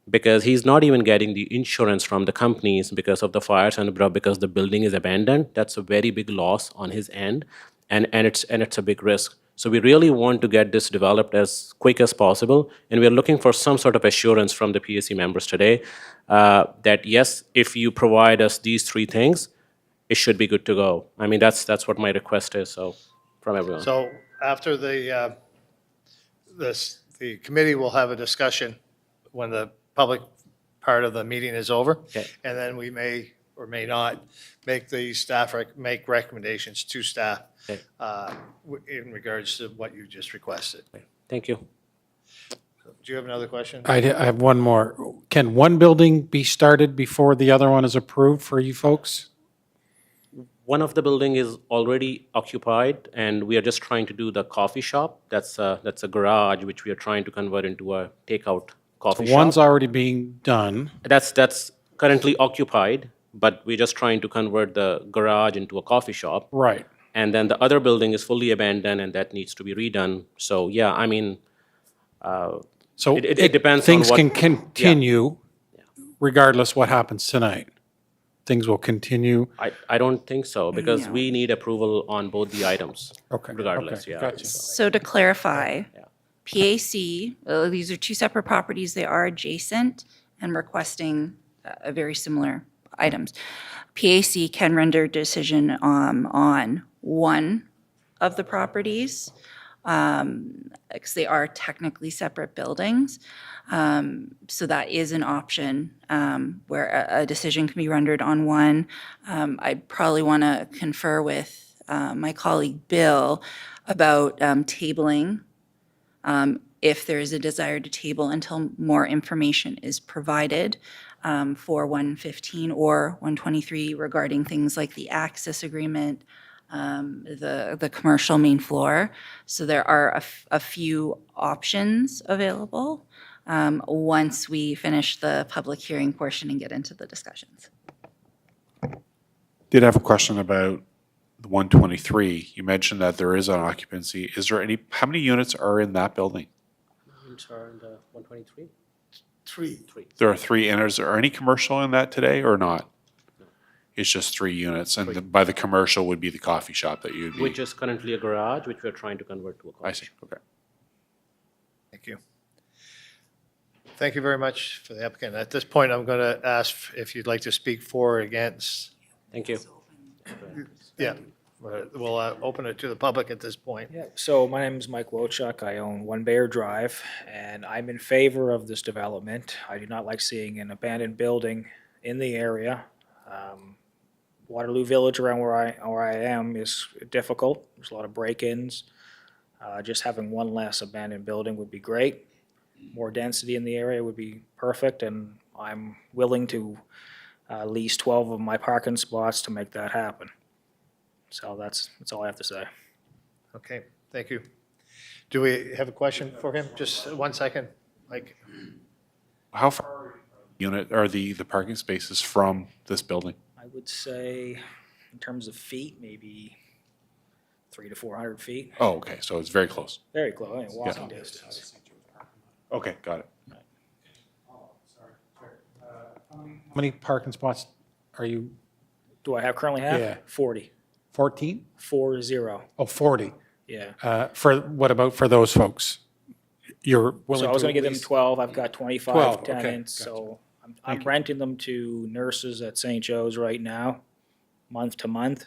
Speaker 7: Because he's not even getting the insurance from the companies because of the fires and because the building is abandoned. That's a very big loss on his end, and it's a big risk. So we really want to get this developed as quick as possible, and we're looking for some sort of assurance from the PAC members today that yes, if you provide us these three things, it should be good to go. I mean, that's what my request is, so, from everyone.
Speaker 1: So after the committee will have a discussion when the public part of the meeting is over.
Speaker 7: Okay.
Speaker 1: And then we may or may not make the staff, make recommendations to staff
Speaker 7: Okay.
Speaker 1: in regards to what you just requested.
Speaker 7: Thank you.
Speaker 1: Do you have another question?
Speaker 4: I have one more. Can one building be started before the other one is approved for you folks?
Speaker 7: One of the building is already occupied, and we are just trying to do the coffee shop. That's a garage which we are trying to convert into a takeout coffee shop.
Speaker 4: One's already being done.
Speaker 7: That's currently occupied, but we're just trying to convert the garage into a coffee shop.
Speaker 4: Right.
Speaker 7: And then the other building is fully abandoned, and that needs to be redone. So, yeah, I mean,
Speaker 4: So
Speaker 7: it depends on
Speaker 4: things
Speaker 7: what-
Speaker 4: can continue regardless what happens tonight. Things will continue.
Speaker 7: I don't think so, because
Speaker 2: No.
Speaker 7: we need approval on both the items.
Speaker 4: Okay.
Speaker 7: Regardless,
Speaker 4: Okay,
Speaker 7: yeah.
Speaker 4: gotcha.
Speaker 2: So to clarify, PAC, these are two separate properties, they are adjacent and requesting a very similar items. PAC can render a decision on one of the properties, because they are technically separate buildings. So that is an option where a decision can be rendered on one. I'd probably want to confer with my colleague Bill about tabling, if there is a desire to table until more information is provided for 115 or 123 regarding things like the access agreement, the commercial main floor. So there are a few options available once we finish the public hearing portion and get into the discussions.
Speaker 11: Did have a question about the 123. You mentioned that there is an occupancy. Is there any, how many units are in that building?
Speaker 7: Units are in the 123?
Speaker 6: Three.
Speaker 11: There are three, and is there any commercial in that today or not? It's just 3 units, and by the commercial would be the coffee shop that you'd be.
Speaker 7: Which is currently a garage, which we're trying to convert to a coffee
Speaker 11: I see,
Speaker 7: shop.
Speaker 11: okay.
Speaker 1: Thank you. Thank you very much for the applicant. At this point, I'm going to ask if you'd like to speak for or against.
Speaker 7: Thank you.
Speaker 1: Yeah, we'll open it to the public at this point.
Speaker 8: Yeah, so my name is Mike Wochuk. I own One Bear Drive, and I'm in favor of this development. I do not like seeing an abandoned building in the area. Waterloo Village around where I am is difficult. There's a lot of break-ins. Just having one less abandoned building would be great. More density in the area would be perfect, and I'm willing to lease 12 of my parking spots to make that happen. So that's all I have to say.
Speaker 1: Okay, thank you. Do we have a question for him? Just 1 second, Mike.
Speaker 11: How far unit are the parking spaces from this building?
Speaker 8: I would say, in terms of feet, maybe 300 to 400 feet,
Speaker 11: Oh, okay, so it's very close.
Speaker 8: very close, I mean, walking distance.
Speaker 11: Okay, got it.
Speaker 4: How many parking spots are you,
Speaker 8: Do I currently have?
Speaker 4: Yeah.
Speaker 8: 40,
Speaker 4: 14?
Speaker 8: 40,
Speaker 4: Oh, 40.
Speaker 8: yeah.
Speaker 4: What about for those folks? You're willing
Speaker 8: So I was
Speaker 4: to
Speaker 8: gonna
Speaker 4: at
Speaker 8: give them
Speaker 4: least-
Speaker 8: 12, I've got 25
Speaker 4: 12, okay,
Speaker 8: tenants,
Speaker 4: gotcha.
Speaker 8: so I'm renting them to nurses at St. Joe's right now, month to month.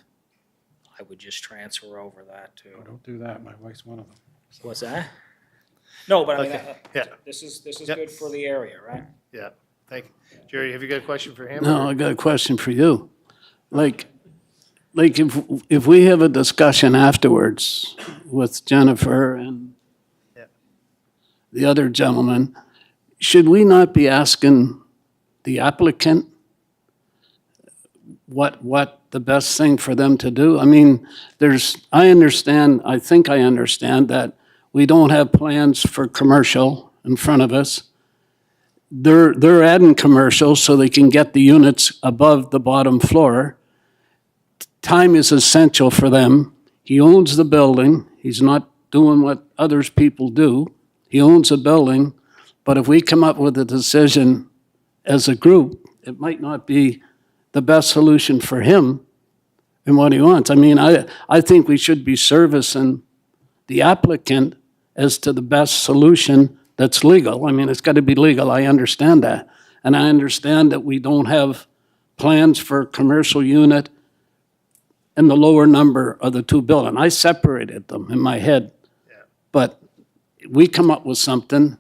Speaker 8: I would just transfer over that to,
Speaker 4: Don't do that, my wife's one of them.
Speaker 8: what's that? No, but I mean,
Speaker 1: Okay, yeah.
Speaker 8: this is
Speaker 1: Yep.
Speaker 8: good for the area, right?
Speaker 1: Yeah, thank you. Jerry, have you got a question for him?
Speaker 5: No,
Speaker 1: or-
Speaker 5: I got a question for you. Like if we have a discussion afterwards with Jennifer and
Speaker 1: Yeah.
Speaker 5: the other gentleman, should we not be asking the applicant what the best thing for them to do? I mean, I think I understand that we don't have plans for commercial in front of us. They're adding commercial so they can get the units above the bottom floor. Time is essential for them. He owns the building. He's not doing what others people do. He owns a building. But if we come up with a decision as a group, it might not be the best solution for him and what he wants. I mean, I think we should be servicing the applicant as to the best solution that's legal. I mean, it's got to be legal, I understand that. And I understand that we don't have plans for a commercial unit in the lower number of the two buildings. I separated them in my head. But we come up with something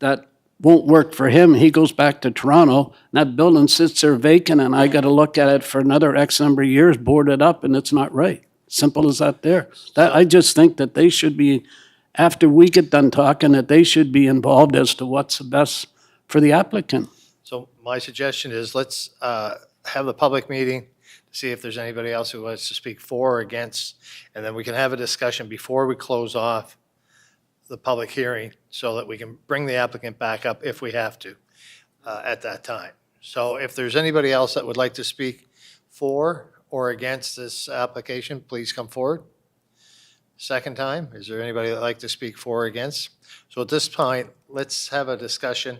Speaker 5: that won't work for him, he goes back to Toronto, and that building sits there vacant, and I gotta look at it for another X number of years, board it up, and it's not right. Simple as that there. I just think that they should be, after we get done talking, that they should be involved as to what's the best for the applicant.
Speaker 1: So my suggestion is let's have the public meeting, see if there's anybody else who wants to speak for or against, and then we can have a discussion before we close off the public hearing so that we can bring the applicant back up if we have to at that time. So if there's anybody else that would like to speak for or against this application, please come forward. Second time, is there anybody that'd like to speak for or against? So at this point, let's have a discussion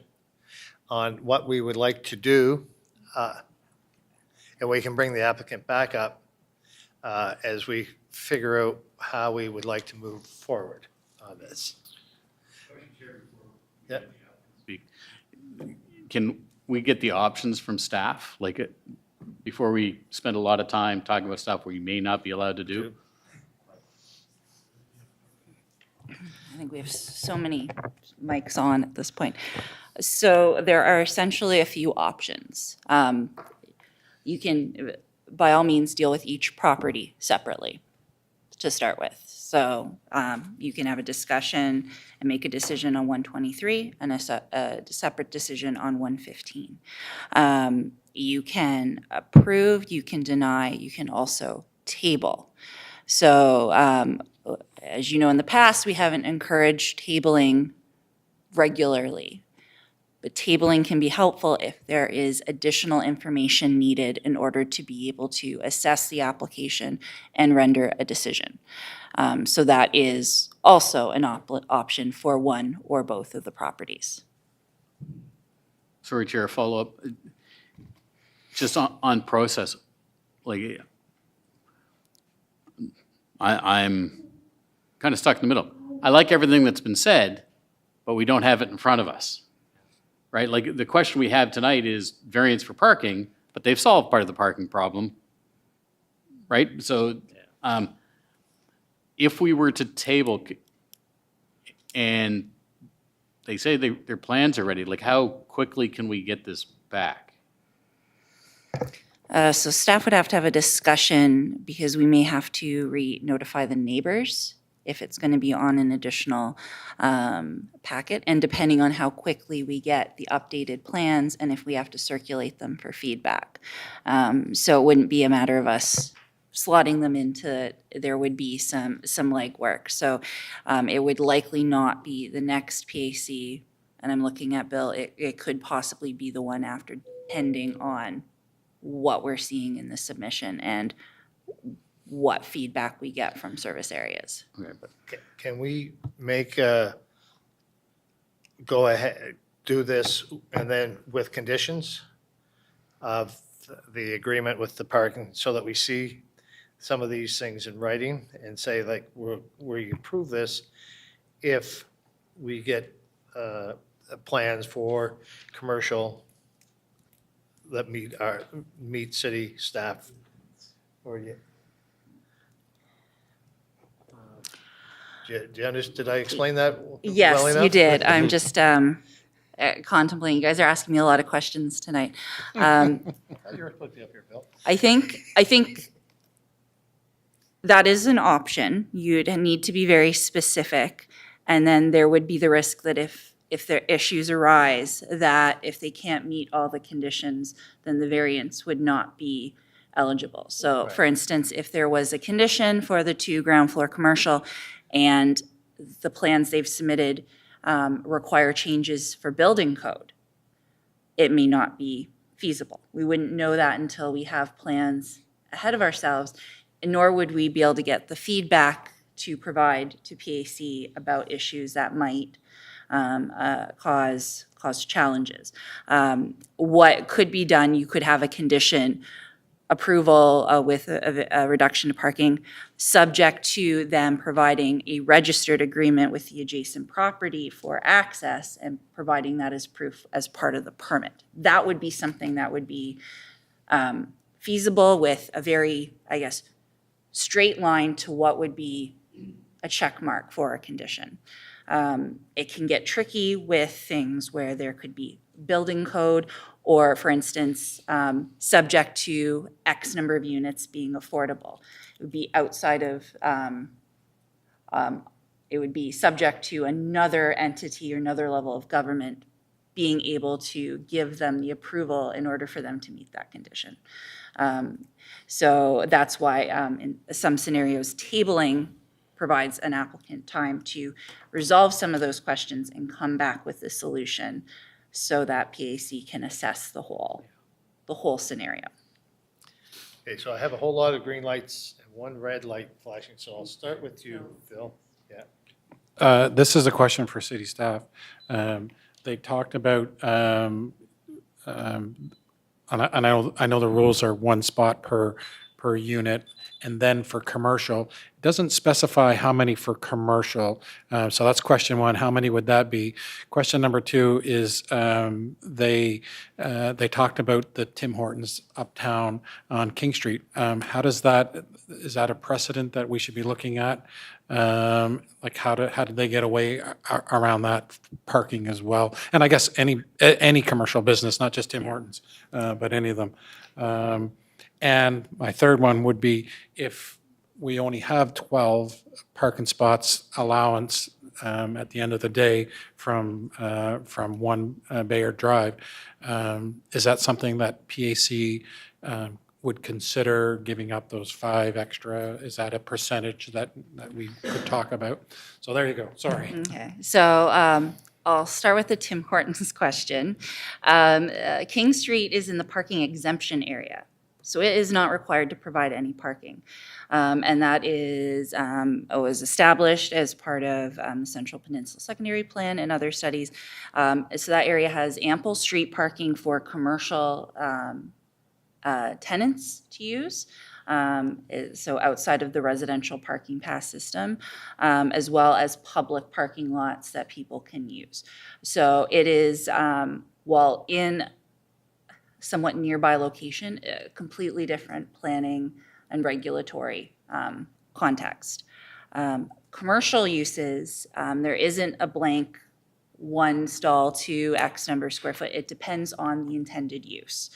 Speaker 1: on what we would like to do. And we can bring the applicant back up as we figure out how we would like to move forward on this. Yeah.
Speaker 9: Can we get the options from staff, like, before we spend a lot of time talking about stuff we may not be allowed to do?
Speaker 2: I think we have so many mics on at this point. So there are essentially a few options. You can, by all means, deal with each property separately to start with. So you can have a discussion and make a decision on 123 and a separate decision on 115. You can approve, you can deny, you can also table. So as you know, in the past, we haven't encouraged tabling regularly. But tabling can be helpful if there is additional information needed in order to be able to assess the application and render a decision. So that is also an option for one or both of the properties.
Speaker 9: Sorry, Chair, follow-up. Just on process, like, I'm kind of stuck in the middle. I like everything that's been said, but we don't have it in front of us, right? Like, the question we have tonight is variance for parking, but they've solved part of the parking problem, right? So if we were to table and they say their plans are ready, like, how quickly can we get this back?
Speaker 2: So staff would have to have a discussion because we may have to re-notify the neighbors if it's going to be on an additional packet, and depending on how quickly we get the updated plans and if we have to circulate them for feedback. So it wouldn't be a matter of us slotting them into, there would be some legwork. So it would likely not be the next PAC, and I'm looking at Bill, it could possibly be the one after, depending on what we're seeing in the submission and what feedback we get from service areas.
Speaker 1: Can we make, go ahead, do this and then with conditions of the agreement with the parking so that we see some of these things in writing and say like, we approve this if we get plans for commercial that meet city staff? Or did I explain that well
Speaker 2: Yes,
Speaker 1: enough?
Speaker 2: you did. I'm just contemplating. You guys are asking me a lot of questions tonight.
Speaker 1: You're supposed to be up here, Bill.
Speaker 2: I think that is an option. You'd need to be very specific, and then there would be the risk that if there issues arise, that if they can't meet all the conditions, then the variance would not be eligible. So, for instance, if there was a condition for the 2 ground floor commercial, and the plans they've submitted require changes for building code, it may not be feasible. We wouldn't know that until we have plans ahead of ourselves, nor would we be able to get the feedback to provide to PAC about issues that might cause challenges. What could be done, you could have a condition approval with a reduction to parking, subject to them providing a registered agreement with the adjacent property for access and providing that as proof as part of the permit. That would be something that would be feasible with a very, I guess, straight line to what would be a check mark for a condition. It can get tricky with things where there could be building code or, for instance, subject to X number of units being affordable. It would be outside of, it would be subject to another entity or another level of government being able to give them the approval in order for them to meet that condition. So that's why in some scenarios, tabling provides an applicant time to resolve some of those questions and come back with a solution so that PAC can assess the whole scenario.
Speaker 1: Okay, so I have a whole lot of green lights and 1 red light flashing, so I'll start with you, Phil. Yeah.
Speaker 4: This is a question for city staff. They talked about, and I know the rules are 1 spot per unit, and then for commercial, it doesn't specify how many for commercial. So that's question 1, how many would that be? Question number 2 is they talked about the Tim Hortons uptown on King Street. Is that a precedent that we should be looking at? Like how did they get away around that parking as well? And I guess any commercial business, not just Tim Hortons, but any of them. And my third one would be if we only have 12 parking spots allowance at the end of the day from 1 Bayard Drive, is that something that PAC would consider giving up those 5 extra? Is that a percentage that we could talk about? So there you go, sorry.
Speaker 2: Okay, so I'll start with the Tim Hortons question. King Street is in the parking exemption area, so it is not required to provide any parking. And that was established as part of the Central Peninsula Secondary Plan and other studies. So that area has ample street parking for commercial tenants to use, so outside of the residential parking pass system, as well as public parking lots that people can use. So it is, while in somewhat nearby location, a completely different planning and regulatory context. Commercial uses, there isn't a blank 1 stall to X number of square foot. It depends on the intended use.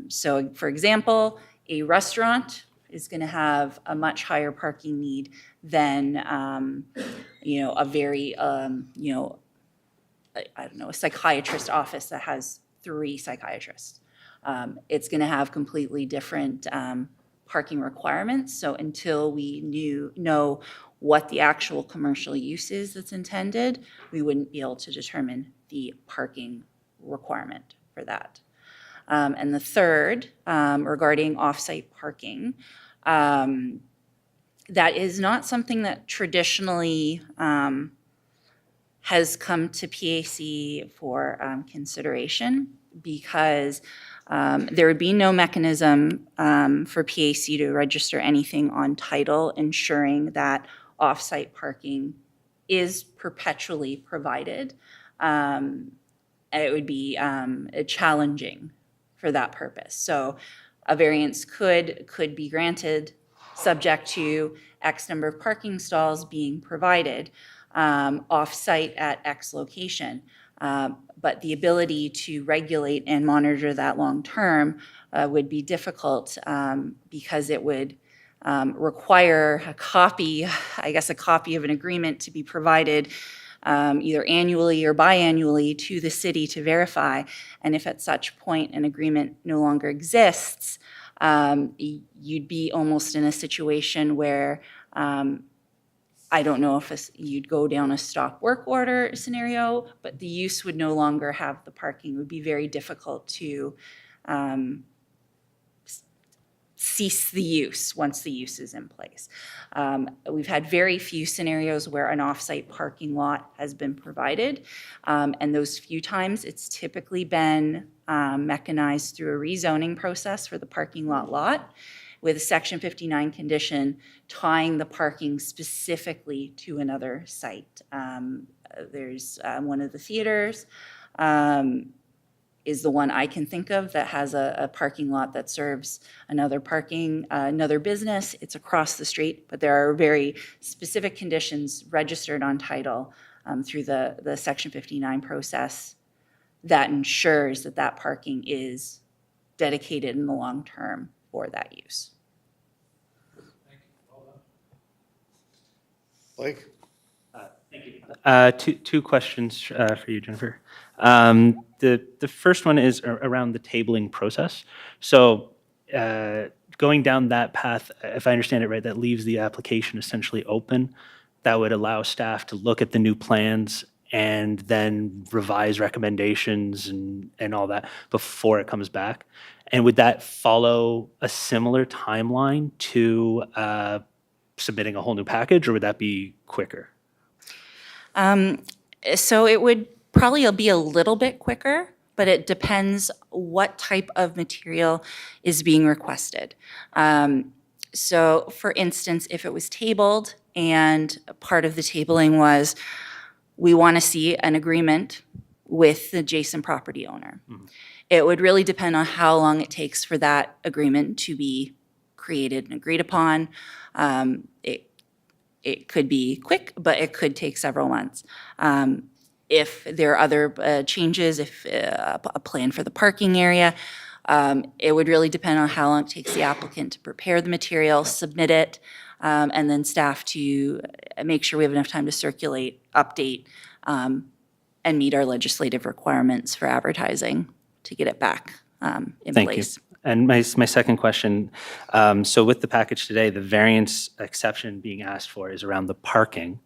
Speaker 2: So for example, a restaurant is going to have a much higher parking need than, a very, I don't know, a psychiatrist office that has 3 psychiatrists. It's going to have completely different parking requirements. So until we know what the actual commercial use is that's intended, we wouldn't be able to determine the parking requirement for that. And the third, regarding off-site parking, That is not something that traditionally has come to PAC for consideration because there would be no mechanism for PAC to register anything on title ensuring that off-site parking is perpetually provided. It would be challenging for that purpose. So a variance could be granted subject to X number of parking stalls being provided off-site at X location. But the ability to regulate and monitor that long-term would be difficult because it would require a copy of an agreement to be provided either annually or biannually to the city to verify. And if at such point an agreement no longer exists, you'd be almost in a situation where I don't know if you'd go down a stop work order scenario, but the use would no longer have the parking. It would be very difficult to cease the use once the use is in place. We've had very few scenarios where an off-site parking lot has been provided, and those few times it's typically been mechanized through a rezoning process for the parking lot with a Section 59 condition tying the parking specifically to another site. There's one of the theaters is the one I can think of that has a parking lot that serves another business. It's across the street, but there are very specific conditions registered on title through the Section 59 process that ensures that parking is dedicated in the long term for that use.
Speaker 1: Blake?
Speaker 12: Two questions for you, Jennifer. The first one is around the tabling process. So going down that path, if I understand it right, that leaves the application essentially open. That would allow staff to look at the new plans and then revise recommendations and all that before it comes back. And would that follow a similar timeline to submitting a whole new package, or would that be quicker?
Speaker 2: So it would probably be a little bit quicker, but it depends what type of material is being requested. So for instance, if it was tabled and part of the tabling was, we want to see an agreement with the adjacent property owner. Mm-hmm. It would really depend on how long it takes for that agreement to be created and agreed upon. It could be quick, but it could take several months. If there are other changes, if a plan for the parking area, it would really depend on how long it takes the applicant to prepare the material, submit it, and then staff to make sure we have enough time to circulate, update, and meet our legislative requirements for advertising to get it back in
Speaker 12: Thank
Speaker 2: place.
Speaker 12: you. And my second question, so with the package today, the variance exception being asked for is around the parking.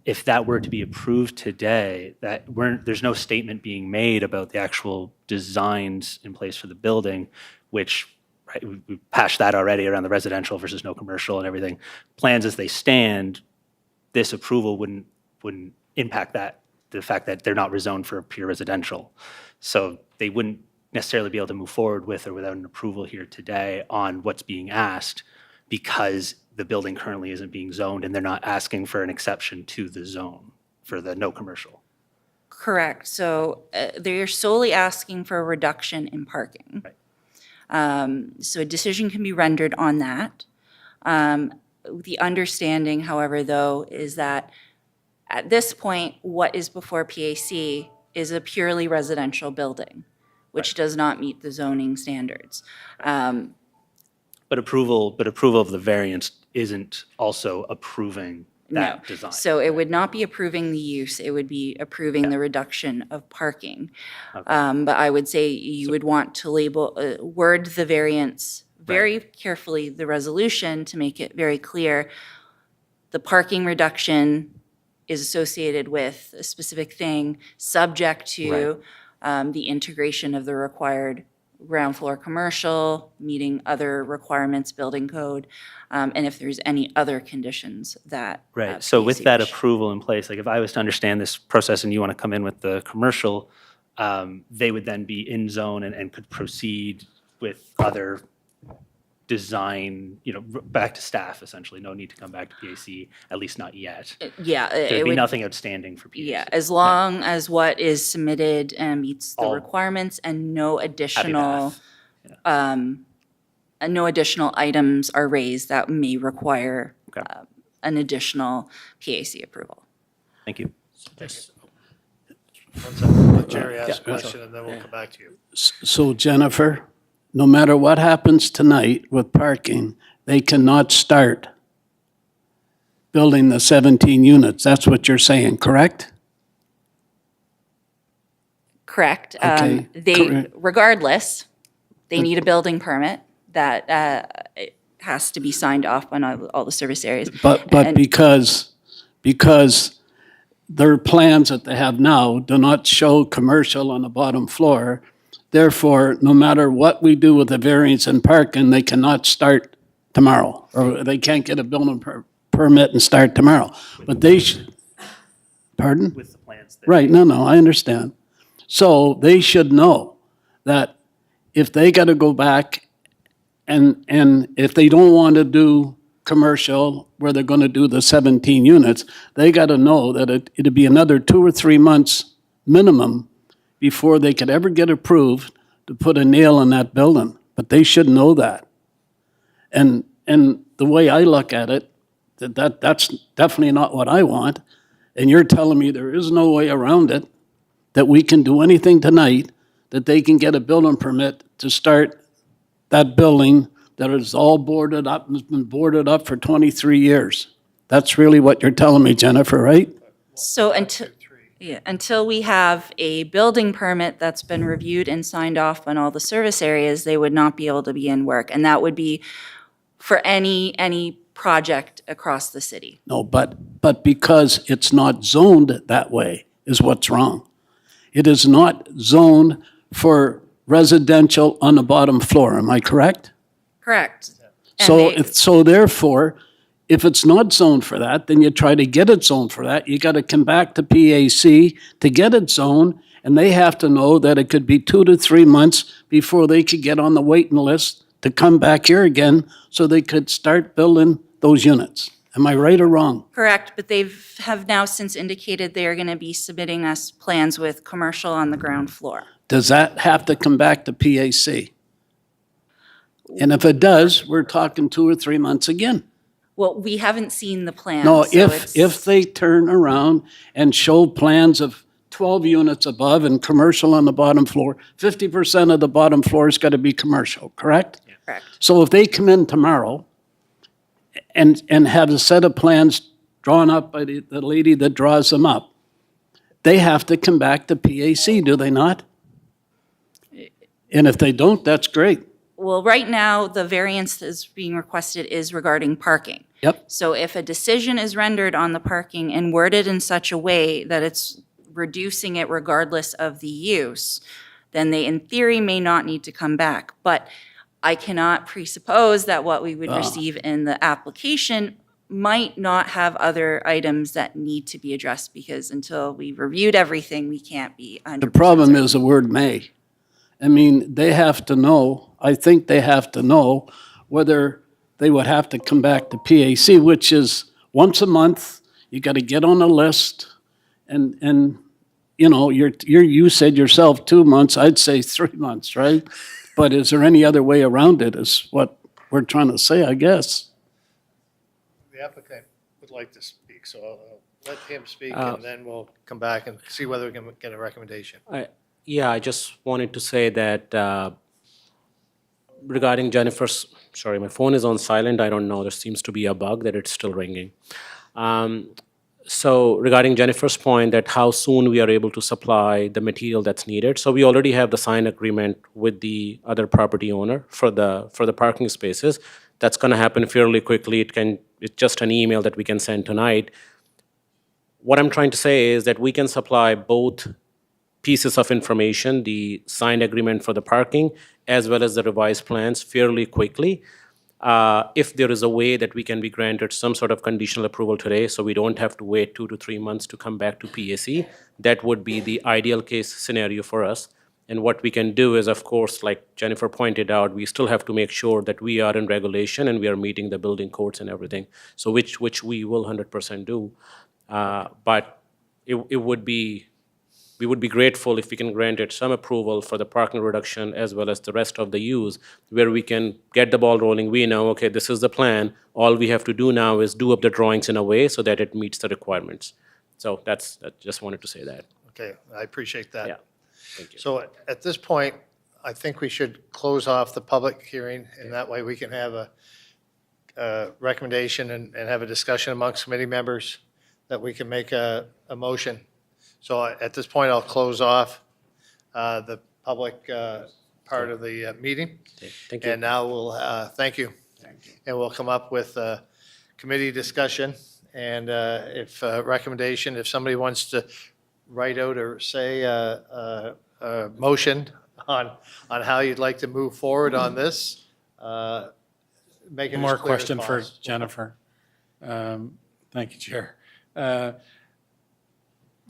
Speaker 12: If that were to be approved today, there's no statement being made about the actual designs in place for the building, which right, we passed that already around the residential versus no commercial and everything. Plans as they stand, this approval wouldn't impact that, the fact that they're not rezoned for pure residential. So they wouldn't necessarily be able to move forward with or without an approval here today on what's being asked because the building currently isn't being zoned and they're not asking for an exception to the zone for the no commercial.
Speaker 2: Correct. So they're solely asking for a reduction in parking.
Speaker 12: Right.
Speaker 2: So a decision can be rendered on that. The understanding, however, though, is that at this point, what is before PAC is a purely residential building, which does not meet the zoning standards.
Speaker 12: But approval of the variance isn't also approving that design.
Speaker 2: So it would not be approving the use, it would be approving the reduction of parking.
Speaker 12: Okay.
Speaker 2: But I would say you would want to word the variance very carefully, the resolution, to make it very clear. The parking reduction is associated with a specific thing, subject to the integration of the required ground floor commercial, meeting other requirements, building code, and if there's any other conditions that.
Speaker 12: Right, so with that
Speaker 2: wish.
Speaker 12: approval in place, like if I was to understand this process and you want to come in with the commercial, they would then be in zone and could proceed with other design, back to staff essentially, no need to come back to PAC, at least not yet.
Speaker 2: Yeah, it
Speaker 12: There'd be
Speaker 2: would,
Speaker 12: nothing outstanding for PAC.
Speaker 2: yeah, as long as what is submitted meets the
Speaker 12: All-
Speaker 2: requirements and no
Speaker 12: Happy
Speaker 2: additional,
Speaker 12: path.
Speaker 2: no additional items are raised that may require
Speaker 12: Okay.
Speaker 2: an additional PAC approval.
Speaker 12: Thank you.
Speaker 1: One second, let Jerry ask a question, and then we'll come back to you.
Speaker 5: So Jennifer, no matter what happens tonight with parking, they cannot start building the 17 units. That's what you're saying, correct?
Speaker 2: Correct.
Speaker 5: Okay, correct.
Speaker 2: Regardless, they need a building permit that it has to be signed off on all the service areas.
Speaker 5: But
Speaker 2: And-
Speaker 5: because their plans that they have now do not show commercial on the bottom floor, therefore, no matter what we do with the variance and parking, they cannot start tomorrow, or they can't get a building permit and start tomorrow. But they should, pardon?
Speaker 12: With the plans. that-
Speaker 5: Right, no, I understand. So they should know that if they gotta go back and if they don't want to do commercial where they're gonna do the 17 units, they gotta know that it'd be another 2 or 3 months minimum before they could ever get approved to put a nail in that building. But they should know that. And the way I look at it, that's definitely not what I want. And you're telling me there is no way around it, that we can do anything tonight, that they can get a building permit to start that building that is all boarded up, and has been boarded up for 23 years. That's really what you're telling me, Jennifer, right?
Speaker 2: So until we have a building permit that's been reviewed and signed off on all the service areas, they would not be able to be in work. And that would be for any project across the city.
Speaker 5: No, but because it's not zoned that way is what's wrong. It is not zoned for residential on the bottom floor, am I correct?
Speaker 2: Correct. And
Speaker 5: So,
Speaker 2: they-
Speaker 5: so therefore, if it's not zoned for that, then you try to get it zoned for that. You got to come back to PAC to get it zoned, and they have to know that it could be 2 to 3 months before they could get on the waiting list to come back here again so they could start building those units. Am I right or wrong?
Speaker 2: Correct, but have now since indicated they are going to be submitting us plans with commercial on the ground floor.
Speaker 5: Does that have to come back to PAC? And if it does, we're talking 2 or 3 months again.
Speaker 2: Well, we haven't seen the plans.
Speaker 5: No,
Speaker 2: so
Speaker 5: if
Speaker 2: it's-
Speaker 5: they turn around and show plans of 12 units above and commercial on the bottom floor, 50% of the bottom floor has got to be commercial, correct?
Speaker 2: Correct.
Speaker 5: So if they come in tomorrow and have a set of plans drawn up by the lady that draws them up, they have to come back to PAC, do they not? And if they don't, that's great.
Speaker 2: Well, right now, the variance that's being requested is regarding parking.
Speaker 5: Yep.
Speaker 2: So if a decision is rendered on the parking and worded in such a way that it's reducing it regardless of the use, then they, in theory, may not need to come back. But I cannot presuppose that what we would receive in the application might not have other items that need to be addressed, because until we've reviewed everything, we can't be 100%.
Speaker 5: The problem is the word may. I mean, they have to know, I think they have to know whether they would have to come back to PAC, which is once a month, you got to get on a list, and you know, you said yourself 2 months, I'd say 3 months, right? But is there any other way around it, is what we're trying to say, I guess.
Speaker 1: The applicant would like to speak, so I'll let him speak, and then we'll come back and see whether we can get a recommendation.
Speaker 7: Yeah, I just wanted to say that regarding Jennifer's, sorry, my phone is on silent. I don't know. There seems to be a bug that it's still ringing. So regarding Jennifer's point that how soon we are able to supply the material that's needed. So we already have the signed agreement with the other property owner for the parking spaces. That's going to happen fairly quickly. It's just an email that we can send tonight. What I'm trying to say is that we can supply both pieces of information, the signed agreement for the parking, as well as the revised plans fairly quickly. If there is a way that we can be granted some sort of conditional approval today, so we don't have to wait 2 to 3 months to come back to PAC, that would be the ideal case scenario for us. And what we can do is, of course, like Jennifer pointed out, we still have to make sure that we are in regulation and we are meeting the building codes and everything. So which we will 100% do. But it would be, we would be grateful if we can grant it some approval for the parking reduction as well as the rest of the use, where we can get the ball rolling. We know, okay, this is the plan. All we have to do now is do up the drawings in a way so that it meets the requirements. So I just wanted to say that.
Speaker 1: Okay, I appreciate that.
Speaker 7: Yeah, thank you.
Speaker 1: So at this point, I think we should close off the public hearing, and that way we can have a recommendation and have a discussion amongst committee members that we can make a motion. So at this point, I'll close off the public part of the meeting.
Speaker 7: Okay, thank you.
Speaker 1: And now we'll, thank you. And we'll come up with a committee discussion and if recommendation, if somebody wants to write out or say a motion on how you'd like to move forward on this, make it as
Speaker 4: One more
Speaker 1: clear as
Speaker 4: question for
Speaker 1: possible.
Speaker 4: Jennifer. Thank you, Chair.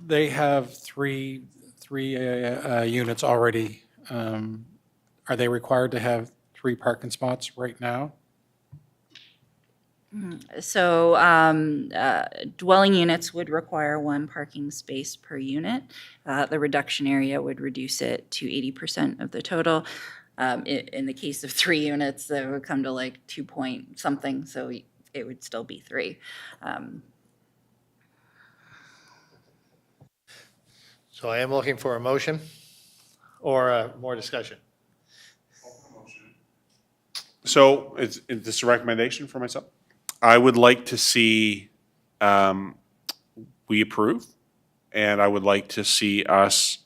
Speaker 4: They have three units already. Are they required to have 3 parking spots right now?
Speaker 2: So dwelling units would require 1 parking space per unit. The reduction area would reduce it to 80% of the total. In the case of 3 units, that would come to like 2 point something, so it would still be 3.
Speaker 1: So I am looking for a motion or more discussion.
Speaker 11: So is this a recommendation for myself? I would like to see we approve, and I would like to see us,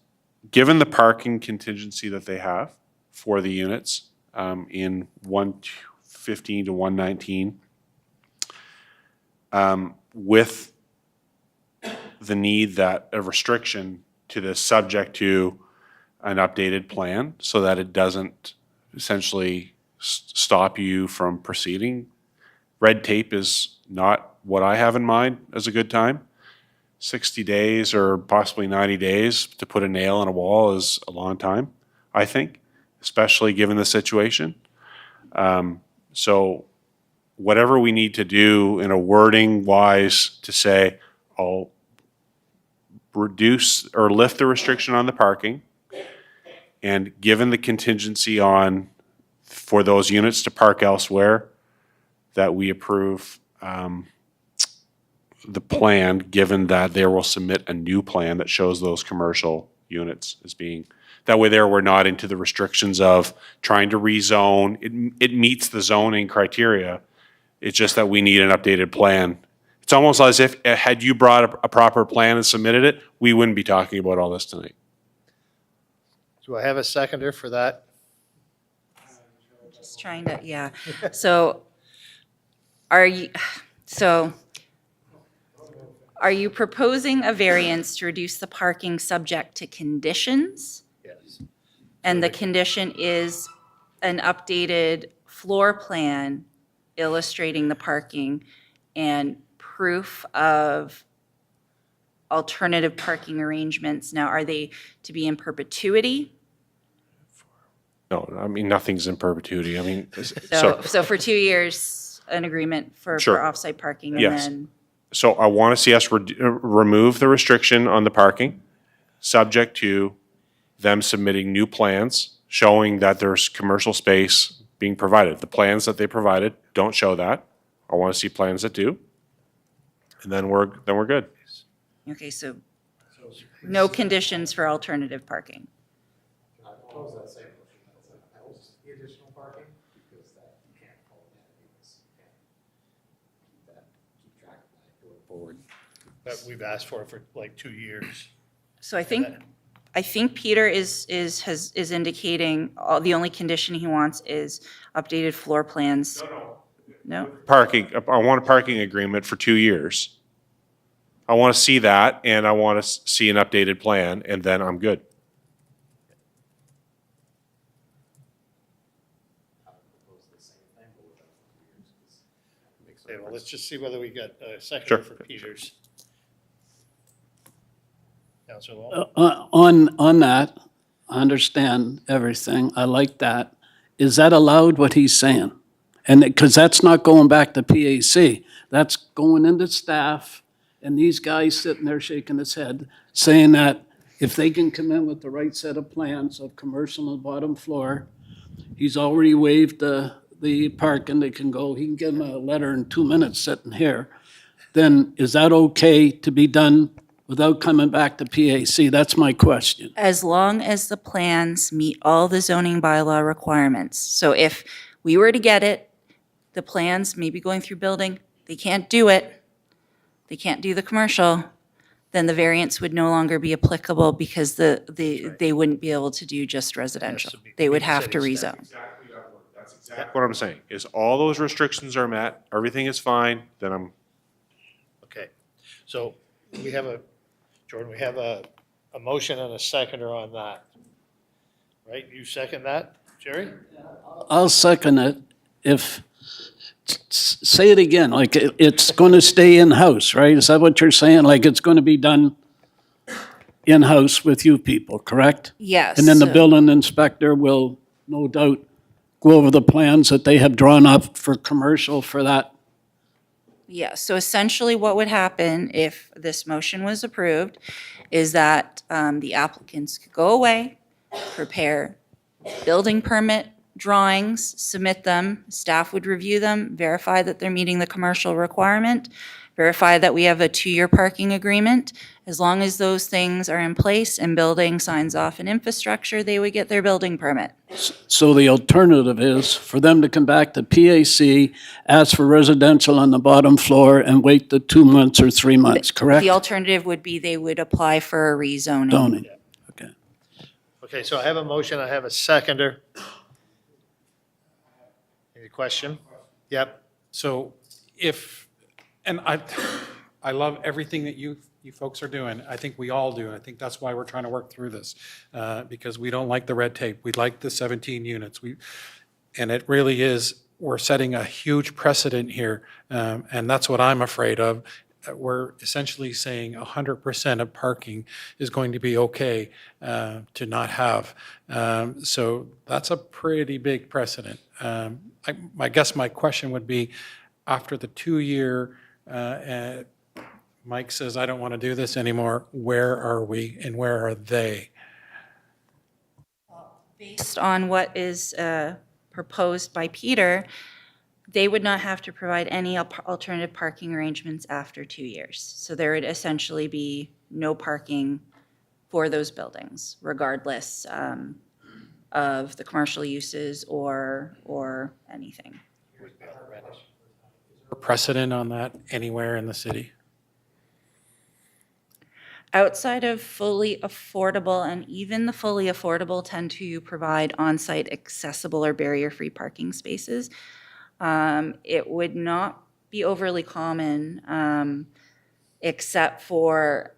Speaker 11: given the parking contingency that they have for the units in 115 to 119, with the need that a restriction to this subject to an updated plan so that it doesn't essentially stop you from proceeding. Red tape is not what I have in mind as a good time. 60 days or possibly 90 days to put a nail in a wall is a long time, I think, especially given the situation. So whatever we need to do in a wording wise to say, I'll reduce or lift the restriction on the parking, and given the contingency on for those units to park elsewhere, that we approve the plan, given that they will submit a new plan that shows those commercial units as being, that way there we're not into the restrictions of trying to rezone. It meets the zoning criteria. It's just that we need an updated plan. It's almost as if, had you brought a proper plan and submitted it, we wouldn't be talking about all this tonight.
Speaker 1: Do I have a seconder for that?
Speaker 2: Just trying to, yeah. So are you proposing a variance to reduce the parking subject to conditions?
Speaker 1: Yes.
Speaker 2: And the condition is an updated floor plan illustrating the parking and proof of alternative parking arrangements. Now, are they to be in perpetuity?
Speaker 11: No, I mean, nothing's in perpetuity. I mean, so
Speaker 2: So for 2 years, an agreement for
Speaker 11: Sure.
Speaker 2: off-site parking, and
Speaker 11: Yes.
Speaker 2: then,
Speaker 11: So I want to see us remove the restriction on the parking, subject to them submitting new plans showing that there's commercial space being provided. The plans that they provided don't show that. I want to see plans that do. And then we're good.
Speaker 2: okay, so no conditions for alternative parking.
Speaker 1: That we've asked for like 2 years.
Speaker 2: So I think Peter is indicating, the only condition he wants is updated floor plans. No?
Speaker 11: Parking, I want a parking agreement for 2 years. I want to see that, and I want to see an updated plan, and then I'm good.
Speaker 1: let's just see whether we get a second
Speaker 11: Sure.
Speaker 1: for Peters. Councilor Wall?
Speaker 5: On that, I understand everything. I like that. Is that allowed, what he's saying? And, because that's not going back to PAC. That's going into staff, and these guys sitting there shaking his head, saying that if they can come in with the right set of plans of commercial on the bottom floor, he's already waived the parking, they can go, he can give them a letter in 2 minutes sitting here. Then is that okay to be done without coming back to PAC? That's my question.
Speaker 2: As long as the plans meet all the zoning bylaw requirements. So if we were to get it, the plans, maybe going through building, they can't do it, they can't do the commercial, then the variance would no longer be applicable because they wouldn't be able to do just residential.
Speaker 1: to be-
Speaker 2: They would
Speaker 1: meet
Speaker 2: have to
Speaker 1: city standards.
Speaker 2: rezone.
Speaker 11: That's exactly what I'm saying, is all those restrictions are met, everything is fine, then I'm,
Speaker 1: Okay, so we have Jordan, we have a motion and a seconder on that. Right, you second that, Jerry?
Speaker 5: I'll second it if, say it again, like it's going to stay in-house, right? Is that what you're saying? Like it's going to be done in-house with you people, correct?
Speaker 2: Yes.
Speaker 5: And then the building inspector will no doubt go over the plans that they have drawn up for commercial for that.
Speaker 2: Yeah, so essentially what would happen if this motion was approved is that the applicants could go away, prepare building permit drawings, submit them, staff would review them, verify that they're meeting the commercial requirement, verify that we have a 2-year parking agreement. As long as those things are in place and building signs off an infrastructure, they would get their building permit.
Speaker 5: So the alternative is for them to come back to PAC, ask for residential on the bottom floor, and wait the 2 months or 3 months, correct?
Speaker 2: The alternative would be they would apply for a rezoning.
Speaker 5: Zoning. Okay.
Speaker 1: Okay, so I have a motion, I have a seconder. Any question? Yep,
Speaker 4: So if, and I love everything that you folks are doing. I think we all do. I think that's why we're trying to work through this, because we don't like the red tape. We like the 17 units. And it really is, we're setting a huge precedent here, and that's what I'm afraid of. We're essentially saying 100% of parking is going to be okay to not have. So that's a pretty big precedent. I guess my question would be, after the 2-year, Mike says, I don't want to do this anymore, where are we and where are they?
Speaker 2: Based on what is proposed by Peter, they would not have to provide any alternative parking arrangements after 2 years. So there would essentially be no parking for those buildings, regardless of the commercial uses or anything.
Speaker 4: Precedent on that anywhere in the city?
Speaker 2: Outside of fully affordable, and even the fully affordable tend to provide on-site accessible or barrier-free parking spaces. It would not be overly common, except for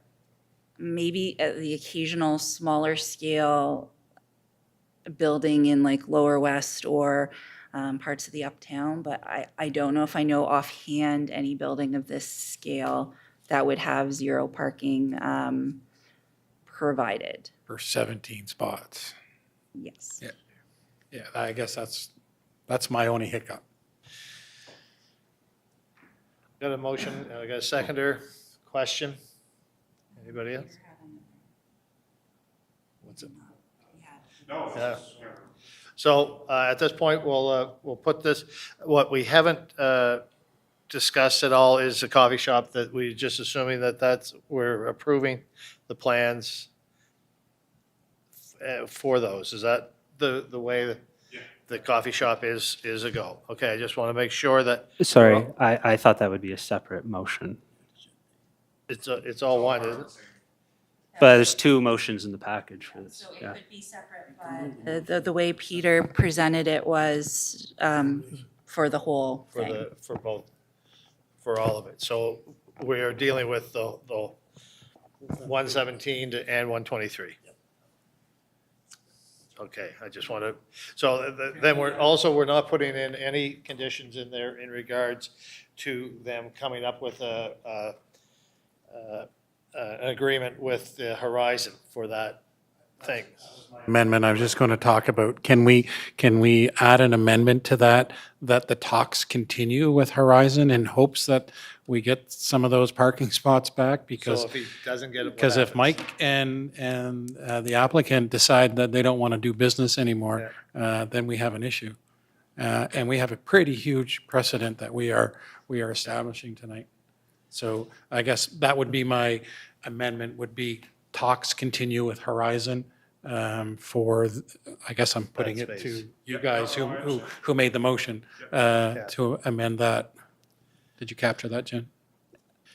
Speaker 2: maybe the occasional smaller scale building in like Lower West or parts of the Uptown, but I don't know if I know offhand any building of this scale that would have 0 parking provided.
Speaker 4: For 17 spots?
Speaker 2: Yes.
Speaker 4: Yeah. Yeah, I guess that's my only hiccup.
Speaker 1: got a motion, I got a seconder, question? Anybody else? What's it? No. So at this point, we'll put this, what we haven't discussed at all is the coffee shop, that we just assuming that we're approving the plans for those. Is that the way that the coffee shop is a go? Okay, I just want to make sure that
Speaker 12: Sorry, I thought that would be a separate motion.
Speaker 1: it's all one, isn't it?
Speaker 12: But there's 2 motions in the package for this.
Speaker 2: So it
Speaker 12: Yeah.
Speaker 2: would be separate, but the way Peter presented it was for the whole thing.
Speaker 1: For both, for all of it. So we are dealing with the 117 and 123. Okay, I just want to, so then we're not putting in any conditions in there in regards to them coming up with an agreement with the Horizon for that thing.
Speaker 4: Amendment, I was just going to talk about, can we add an amendment to that, that the talks continue with Horizon in hopes that we get some of those parking spots back? Because
Speaker 1: So if he doesn't get it, what
Speaker 4: Because if
Speaker 1: happens?
Speaker 4: Mike and the applicant decide that they don't want to do business anymore, then we have an issue. And we have a pretty huge precedent that we are establishing tonight. So I guess that would be my amendment, would be talks continue with Horizon for, I guess I'm putting it
Speaker 1: space.
Speaker 4: to you guys who made the motion to amend that. Did you capture that, Jen?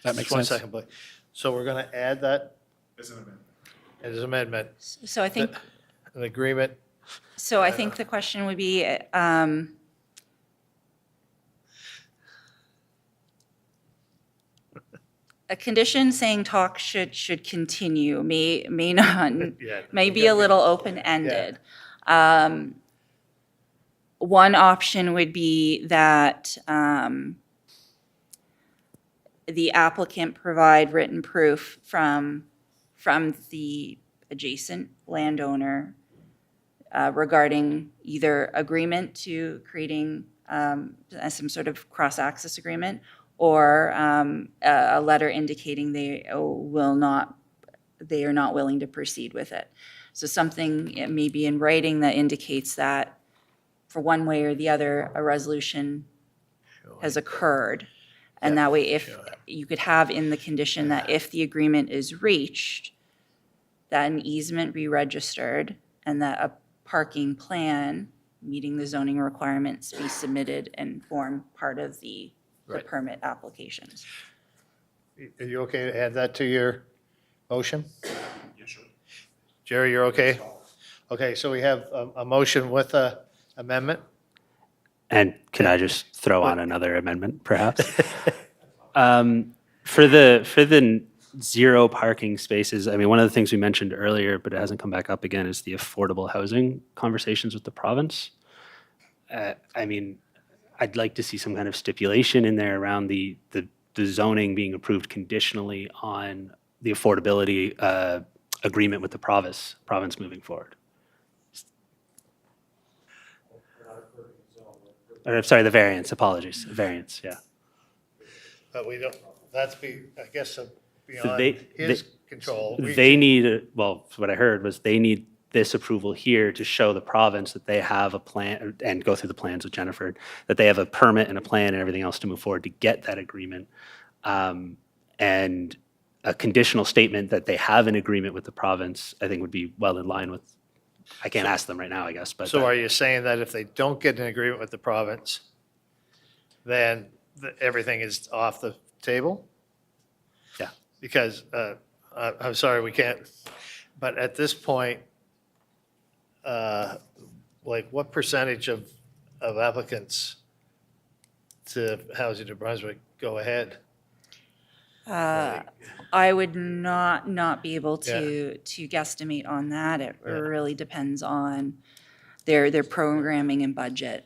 Speaker 4: That makes
Speaker 1: Just one
Speaker 4: sense?
Speaker 1: second, Blake. So we're going to add that? As an amendment.
Speaker 2: So I think,
Speaker 1: An agreement.
Speaker 2: so I think the question would be, a condition saying talk should continue, may not,
Speaker 1: Yeah.
Speaker 2: may be a little open-ended. One option would be that the applicant provide written proof from the adjacent landowner regarding either agreement to creating some sort of cross-access agreement, or a letter indicating they are not willing to proceed with it. So something maybe in writing that indicates that for one way or the other, a resolution has occurred. And that way, if you could have in the condition that if the agreement is reached, that an easement be registered and that a parking plan meeting the zoning requirements be submitted and form part of the
Speaker 1: Right.
Speaker 2: permit applications.
Speaker 1: Are you okay to add that to your motion? Yes, sir. Jerry, you're okay? Okay, so we have a motion with a amendment?
Speaker 12: And can I just throw on another amendment, perhaps? For the zero parking spaces, I mean, one of the things we mentioned earlier, but it hasn't come back up again, is the affordable housing conversations with the province. I mean, I'd like to see some kind of stipulation in there around the zoning being approved conditionally on the affordability agreement with the province moving forward. Or, I'm sorry, the variance, apologies, variance, yeah.
Speaker 1: But we don't, I guess, beyond
Speaker 12: they-
Speaker 1: his control.
Speaker 12: They need, well, what I heard was they need this approval here to show the province that they have a plan, and go through the plans with Jennifer, that they have a permit and a plan and everything else to move forward to get that agreement. And a conditional statement that they have an agreement with the province, I think would be well in line with, I can't ask them right now, I guess, but.
Speaker 1: So are you saying that if they don't get an agreement with the province, then everything is off the table?
Speaker 12: Yeah.
Speaker 1: Because, I'm sorry, we can't, but at this point, like what percentage of applicants to Housing New Brunswick go ahead?
Speaker 2: I would not be able to guesstimate on that. It really depends on their programming and budget.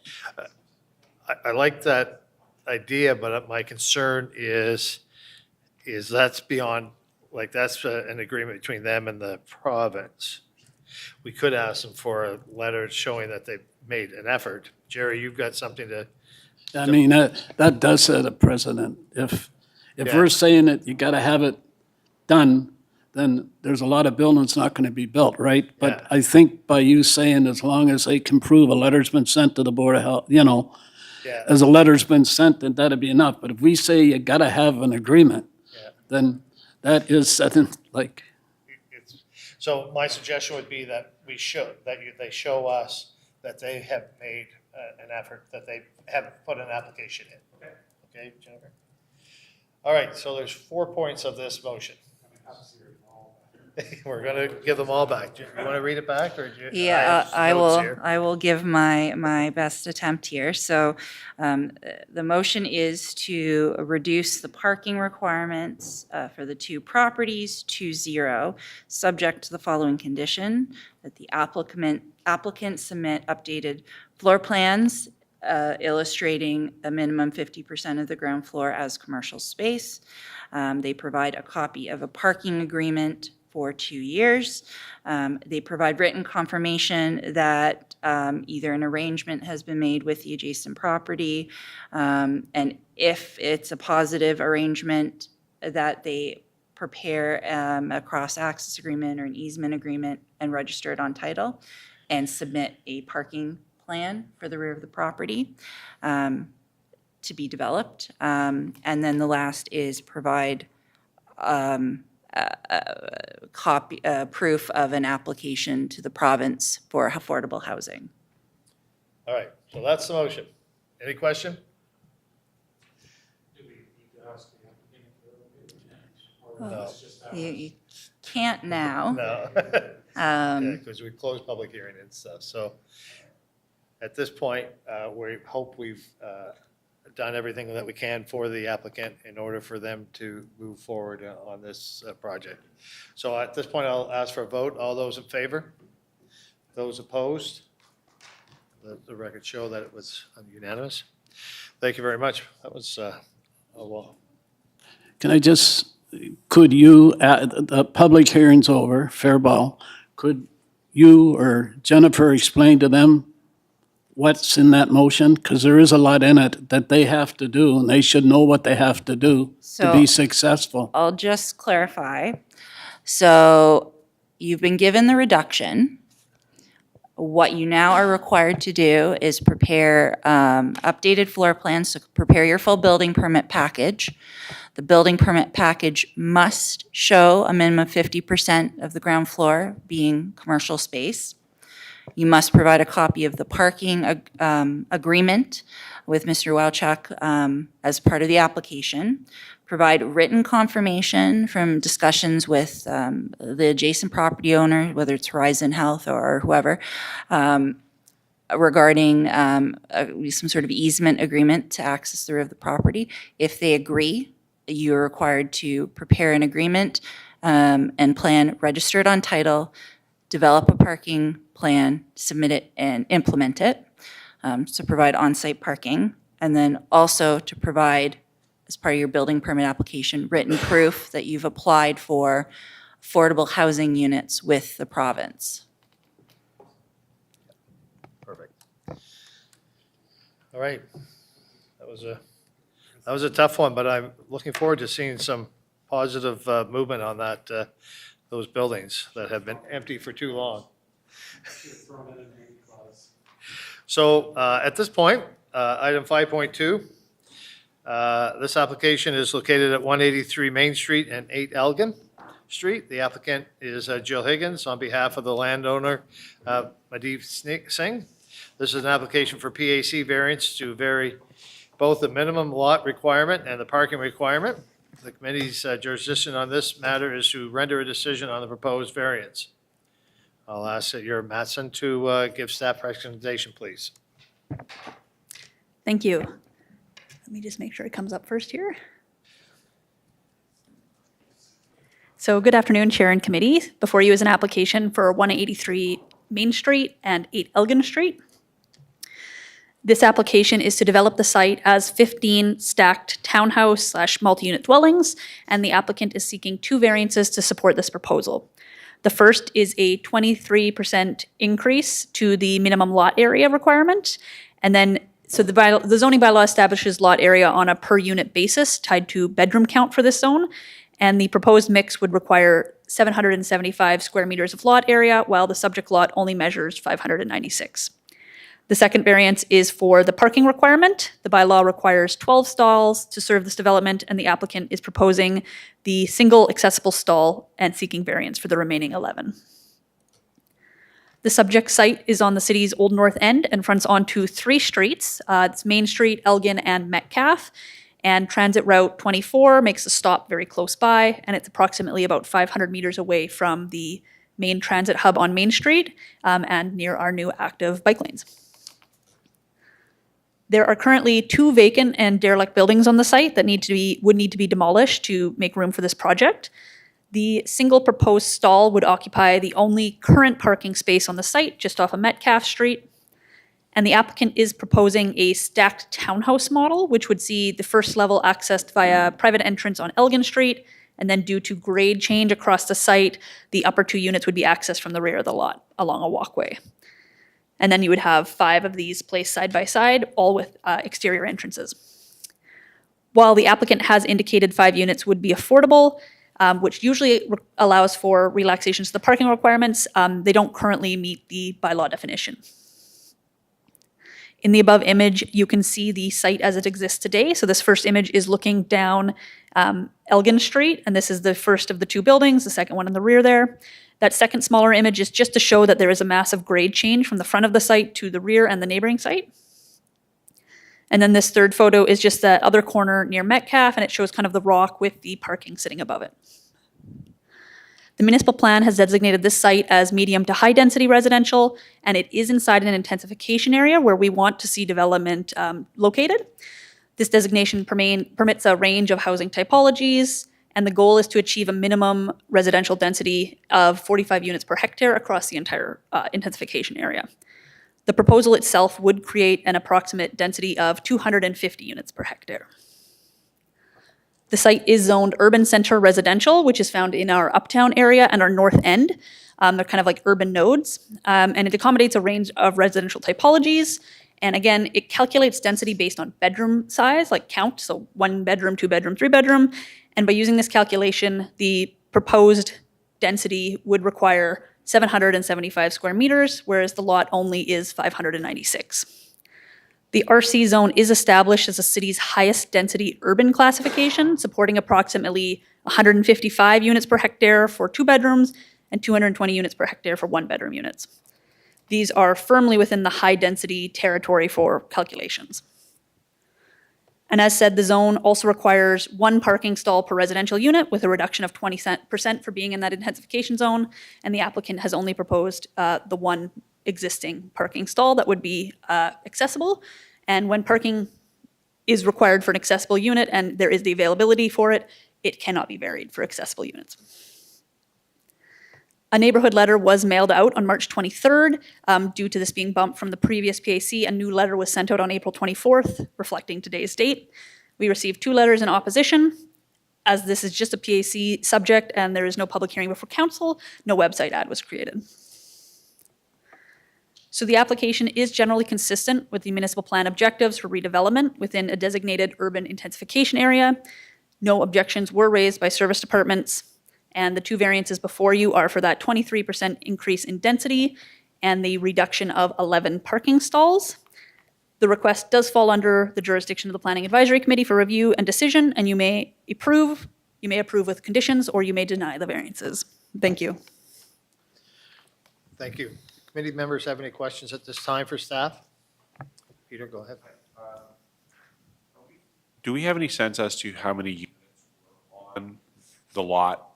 Speaker 1: I like that idea, but my concern is that's beyond, like, that's an agreement between them and the province. We could ask them for a letter showing that they've made an effort. Jerry, you've got something to,
Speaker 5: I mean, that does set a precedent. If
Speaker 1: Yeah.
Speaker 5: we're saying that you gotta have it done, then there's a lot of buildings not gonna be built, right?
Speaker 1: Yeah.
Speaker 5: But I think by you saying as long as they can prove a letter's been sent to the Board of Health, you know,
Speaker 1: yeah,
Speaker 5: as a letter's been sent, then that'd be enough. But if we say you gotta have an agreement,
Speaker 1: yeah.
Speaker 5: then that is setting, like,
Speaker 1: So my suggestion would be that they show us that they have made an effort, that they have put an application in. Okay, Jennifer? All right, so there's 4 points of this motion. We're going to give them all back. Do you want to read it back, or do you?
Speaker 2: Yeah,
Speaker 1: have
Speaker 2: I
Speaker 1: notes
Speaker 2: will,
Speaker 1: here.
Speaker 2: I will give my best attempt here. So the motion is to reduce the parking requirements for the two properties to 0, subject to the following condition, that the applicant submit updated floor plans illustrating a minimum 50% of the ground floor as commercial space. They provide a copy of a parking agreement for 2 years. They provide written confirmation that either an arrangement has been made with the adjacent property, and if it's a positive arrangement, that they prepare a cross-access agreement or an easement agreement and register it on title, and submit a parking plan for the rear of the property to be developed. And then the last is provide proof of an application to the province for affordable housing.
Speaker 1: All right, so that's the motion. Any question? No.
Speaker 2: You can't now.
Speaker 1: No.
Speaker 2: Um,
Speaker 1: Because we closed public hearing and stuff. So at this point, we hope we've done everything that we can for the applicant in order for them to move forward on this project. So at this point, I'll ask for a vote. All those in favor? Those opposed? The record show that it was unanimous. Thank you very much. That was, well,
Speaker 5: Can I just, could you, the public hearing's over, fair ball, could you or Jennifer explain to them what's in that motion? Because there is a lot in it that they have to do, and they should know what they have to do to be
Speaker 2: So-
Speaker 5: successful.
Speaker 2: I'll just clarify. So you've been given the reduction. What you now are required to do is prepare updated floor plans, so prepare your full building permit package. The building permit package must show a minimum of 50% of the ground floor being commercial space. You must provide a copy of the parking agreement with Mr. Wowchuk as part of the application. Provide written confirmation from discussions with the adjacent property owner, whether it's Horizon Health or whoever, regarding some sort of easement agreement to access the rear of the property. If they agree, you're required to prepare an agreement and plan, register it on title, develop a parking plan, submit it, and implement it. So provide on-site parking, and then also to provide, as part of your building permit application, written proof that you've applied for affordable housing units with the province.
Speaker 1: perfect. All right. That was a tough one, but I'm looking forward to seeing some positive movement on that, those buildings that have been empty for too long. So at this point, item 5.2, this application is located at 183 Main Street and 8 Elgin Street. The applicant is Jill Higgins on behalf of the landowner, Madeep Singh. This is an application for PAC variance to vary both the minimum lot requirement and the parking requirement. The committee's jurisdiction on this matter is to render a decision on the proposed variance. I'll ask your Mattson to give staff recommendation, please.
Speaker 13: Thank you. Let me just make sure it comes up first here. So good afternoon, Chair and Committee. Before you is an application for 183 Main Street and 8 Elgin Street. This application is to develop the site as 15 stacked townhouse/multi-unit dwellings, and the applicant is seeking 2 variances to support this proposal. The first is a 23% increase to the minimum lot area requirement, and then so the zoning bylaw establishes lot area on a per unit basis tied to bedroom count for this zone, and the proposed mix would require 775 square meters of lot area, while the subject lot only measures 596. The second variance is for the parking requirement. The bylaw requires 12 stalls to serve this development, and the applicant is proposing the single accessible stall and seeking variance for the remaining 11. The subject site is on the city's Old North End and fronts onto 3 streets. It's Main Street, Elgin, and Metcalfe. And Transit Route 24 makes a stop very close by, and it's approximately about 500 meters away from the main transit hub on Main Street and near our new active bike lanes. There are currently 2 vacant and derelict buildings on the site that would need to be demolished to make room for this project. The single proposed stall would occupy the only current parking space on the site, just off of Metcalf Street. And the applicant is proposing a stacked townhouse model, which would see the first level accessed via private entrance on Elgin Street, and then due to grade change across the site, the upper 2 units would be accessed from the rear of the lot along a walkway. And then you would have 5 of these placed side by side, all with exterior entrances. While the applicant has indicated 5 units would be affordable, which usually allows for relaxations to the parking requirements, they don't currently meet the bylaw definition. In the above image, you can see the site as it exists today. So this first image is looking down Elgin Street, and this is the first of the 2 buildings, the second one in the rear there. That second smaller image is just to show that there is a massive grade change from the front of the site to the rear and the neighboring site. And then this third photo is just that other corner near Metcalf, and it shows kind of the rock with the parking sitting above it. The municipal plan has designated this site as medium to high density residential, and it is inside an intensification area where we want to see development located. This designation permits a range of housing typologies, and the goal is to achieve a minimum residential density of 45 units per hectare across the entire intensification area. The proposal itself would create an approximate density of 250 units per hectare. The site is zoned urban center residential, which is found in our uptown area and our north end. They're kind of like urban nodes, and it accommodates a range of residential typologies. And again, it calculates density based on bedroom size, like count, so 1 bedroom, 2 bedroom, 3 bedroom. And by using this calculation, the proposed density would require 775 square meters, whereas the lot only is 596. The RC zone is established as the city's highest density urban classification, supporting approximately 155 units per hectare for 2 bedrooms and 220 units per hectare for 1 bedroom units. These are firmly within the high density territory for calculations. And as said, the zone also requires 1 parking stall per residential unit with a reduction of 20% for being in that intensification zone. And the applicant has only proposed the 1 existing parking stall that would be accessible. And when parking is required for an accessible unit and there is the availability for it, it cannot be varied for accessible units. A neighborhood letter was mailed out on March 23rd. Due to this being bumped from the previous PAC, a new letter was sent out on April 24th, reflecting today's date. We received 2 letters in opposition. As this is just a PAC subject and there is no public hearing before council, no website ad was created. So the application is generally consistent with the municipal plan objectives for redevelopment within a designated urban intensification area. No objections were raised by service departments, and the 2 variances before you are for that 23% increase in density and the reduction of 11 parking stalls. The request does fall under the jurisdiction of the Planning Advisory Committee for review and decision, and you may approve with conditions, or you may deny the variances. Thank you.
Speaker 1: Thank you. Committee members have any questions at this time for staff? Peter, go ahead.
Speaker 11: Do we have any sense as to how many units are on the lot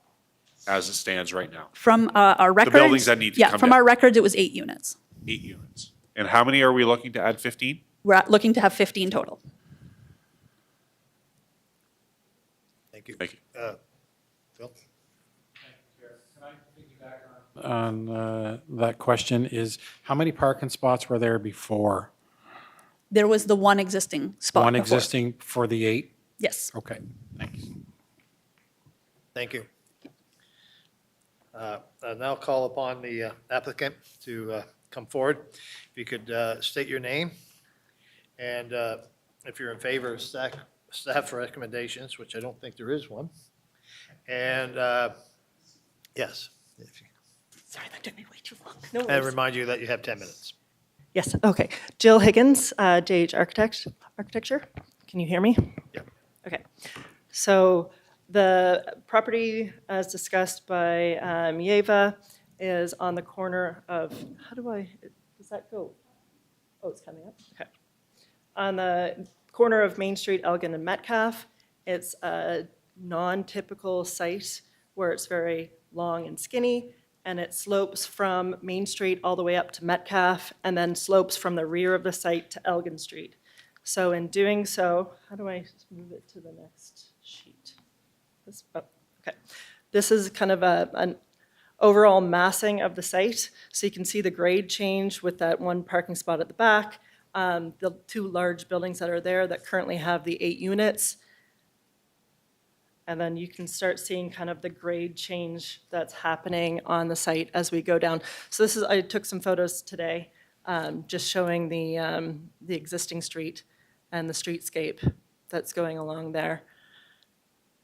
Speaker 11: as it stands right now?
Speaker 13: From our records.
Speaker 11: The buildings that need to come
Speaker 13: Yeah, from
Speaker 11: down.
Speaker 13: our records, it was 8 units.
Speaker 11: 8 units. And how many are we looking to add? 15?
Speaker 13: We're looking to have 15 total.
Speaker 1: Thank you.
Speaker 11: Thank you.
Speaker 1: Phil?
Speaker 4: On that question is, how many parking spots were there before?
Speaker 13: There was the 1 existing spot
Speaker 4: 1
Speaker 13: before.
Speaker 4: existing for the 8?
Speaker 13: Yes.
Speaker 4: Okay, thanks.
Speaker 1: Thank you. I'll now call upon the applicant to come forward. If you could state your name, and if you're in favor of staff recommendations, which I don't think there is one. And yes.
Speaker 14: Sorry, that took me way too long. No
Speaker 1: And
Speaker 14: worries.
Speaker 1: remind you that you have 10 minutes.
Speaker 14: Yes, okay. Jill Higgins, JH Architecture. Can you hear me?
Speaker 1: Yeah.
Speaker 14: Okay. So the property, as discussed by Yeva, is on the corner of, does that go? Oh, it's coming up? Okay. On the corner of Main Street, Elgin, and Metcalf. It's a non-typical site where it's very long and skinny, and it slopes from Main Street all the way up to Metcalf, and then slopes from the rear of the site to Elgin Street. So in doing so, how do I move it to the next sheet? Okay. This is kind of an overall massing of the site. So you can see the grade change with that one parking spot at the back, the two large buildings that are there that currently have the 8 units. And then you can start seeing kind of the grade change that's happening on the site as we go down. So this is, I took some photos today, just showing the existing street and the streetscape that's going along there.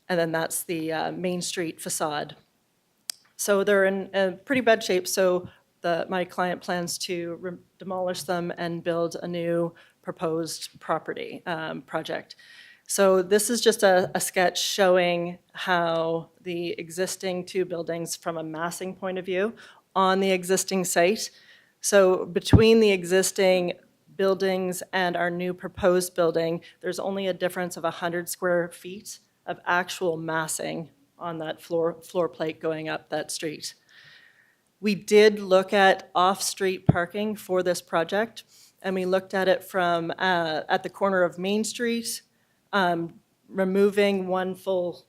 Speaker 14: And then that's the Main Street facade. So they're in a pretty bad shape, so my client plans to demolish them and build a new proposed property project. So this is just a sketch showing how the existing 2 buildings from a massing point of view on the existing site. So between the existing buildings and our new proposed building, there's only a difference of 100 square feet of actual massing on that floor plate going up that street. We did look at off-street parking for this project, and we looked at it from at the corner of Main Street, removing one full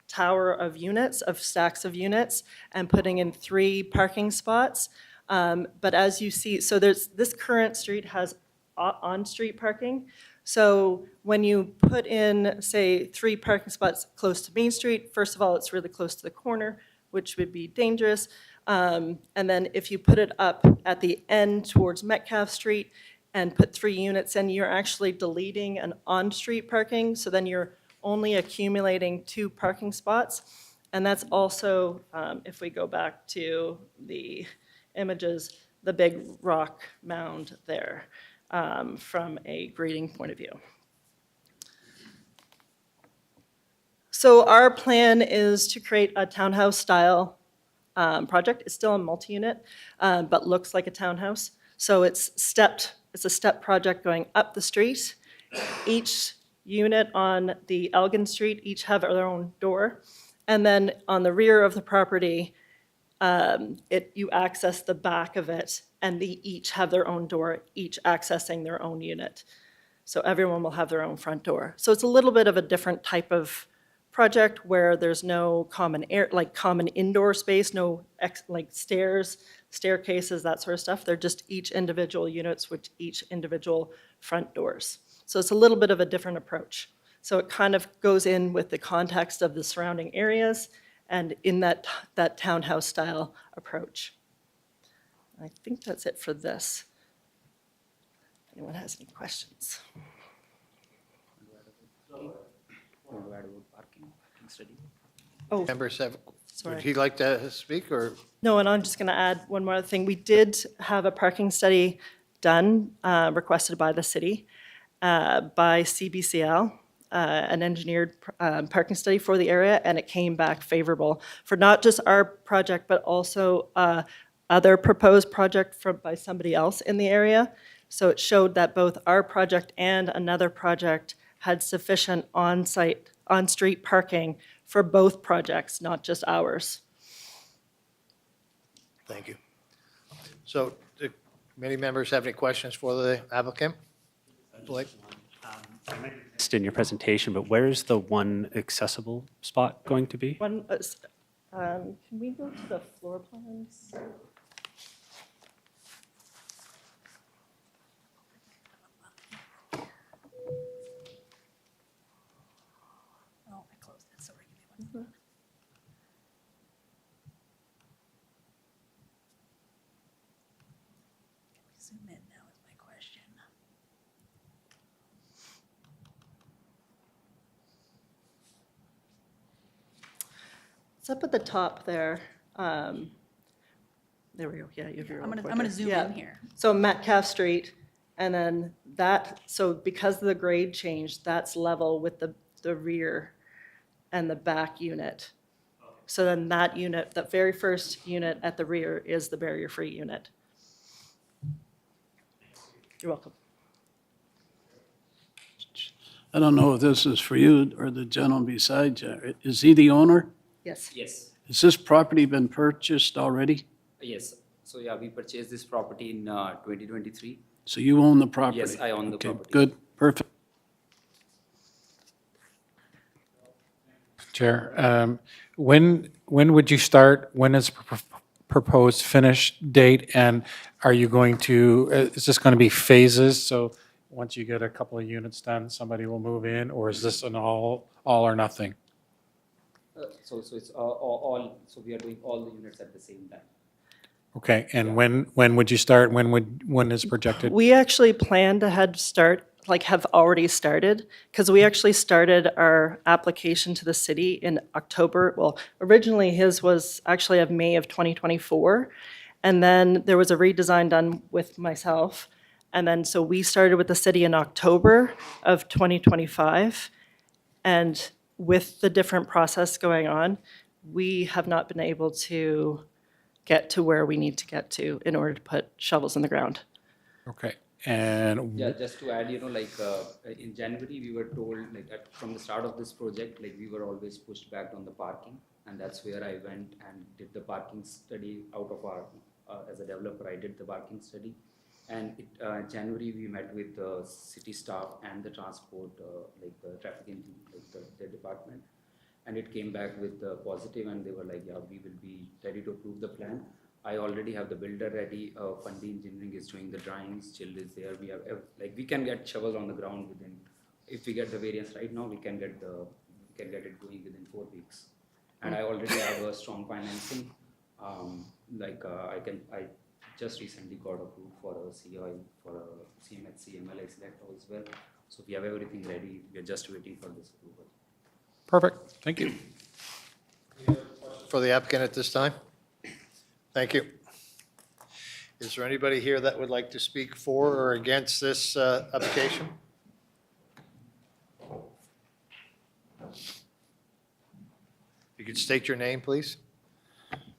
Speaker 14: tower of units, of stacks of units, and putting in 3 parking spots. But as you see, so this current street has on-street parking. So when you put in, say, 3 parking spots close to Main Street, first of all, it's really close to the corner, which would be dangerous. And then if you put it up at the end towards Metcalf Street and put 3 units in, you're actually deleting an on-street parking. So then you're only accumulating 2 parking spots. And that's also, if we go back to the images, the big rock mound there. From a grading point of view. So our plan is to create a townhouse-style project. It's still a multi-unit, but looks like a townhouse. So it's a step project going up the street. Each unit on the Elgin Street each have their own door. And then on the rear of the property, you access the back of it, and they each have their own door, each accessing their own unit. So everyone will have their own front door. So it's a little bit of a different type of project where there's no common common indoor space, no stairs, staircases, that sort of stuff. They're just each individual units with each individual front doors. So it's a little bit of a different approach. So it kind of goes in with the context of the surrounding areas and in that townhouse style approach. I think that's it for this. If anyone has any questions? Oh,
Speaker 1: Members have,
Speaker 14: sorry.
Speaker 1: would he like to speak, or?
Speaker 14: No, and I'm just going to add one more thing. We did have a parking study done, requested by the city, by CBCL, an engineered parking study for the area, and it came back favorable for not just our project, but also other proposed project by somebody else in the area. So it showed that both our project and another project had sufficient on-street parking for both projects, not just ours.
Speaker 1: Thank you. So do committee members have any questions for the applicant? Blake?
Speaker 12: I might have missed in your presentation, but where is the one accessible spot going to be?
Speaker 14: Can we go to the floor plans?
Speaker 2: Oh, I closed it, sorry, give me one. Can we zoom in now is my question.
Speaker 14: It's up at the top there. There we go, yeah, you have your
Speaker 2: I'm
Speaker 14: own
Speaker 2: gonna
Speaker 14: pointer.
Speaker 2: zoom
Speaker 14: Yeah.
Speaker 2: in here.
Speaker 14: So Metcalf Street, and then so because of the grade change, that's level with the rear and the back unit. So then that unit, the very first unit at the rear is the barrier-free unit. You're welcome.
Speaker 5: I don't know if this is for you or the gentleman beside you. Is he the owner?
Speaker 14: Yes.
Speaker 15: Yes,
Speaker 5: Has this property been purchased already?
Speaker 15: yes. So yeah, we purchased this property in 2023.
Speaker 5: So you own the property?
Speaker 15: Yes, I own the
Speaker 5: Okay,
Speaker 15: property.
Speaker 5: good, perfect.
Speaker 4: Chair, when would you start? When is proposed finish date? And are you going to, is this going to be phases? So once you get a couple of units done, somebody will move in? Or is this an all or nothing?
Speaker 15: So it's all, so we are doing all the units at the same time.
Speaker 4: Okay, and when would you start? When is projected?
Speaker 14: We actually plan to head start, like have already started, because we actually started our application to the city in October. Well, originally his was actually of May of 2024. And then there was a redesign done with myself. And then, so we started with the city in October of 2025. And with the different process going on, we have not been able to get to where we need to get to in order to put shovels in the ground.
Speaker 4: Okay, and
Speaker 15: Yeah, just to add, in January, we were told, from the start of this project, we were always pushed back on the parking. And that's where I went and did the parking study out of our, as a developer, I did the parking study. And January, we met with the city staff and the transport, the traffic engineer, the department. And it came back with positive, and they were like, yeah, we will be ready to approve the plan. I already have the builder ready. Fundy Engineering is doing the drawings. Chill is there. We have we can get shovels on the ground within. If we get the variance right now, we can get it going within 4 weeks. And I already have a strong financing. I just recently got approved for a CI for a CMHC MLI selector as well. So we have everything ready. We are just waiting for this approval.
Speaker 4: perfect, thank you.
Speaker 1: For the applicant at this time? Thank you. Is there anybody here that would like to speak for or against this application? You could state your name, please.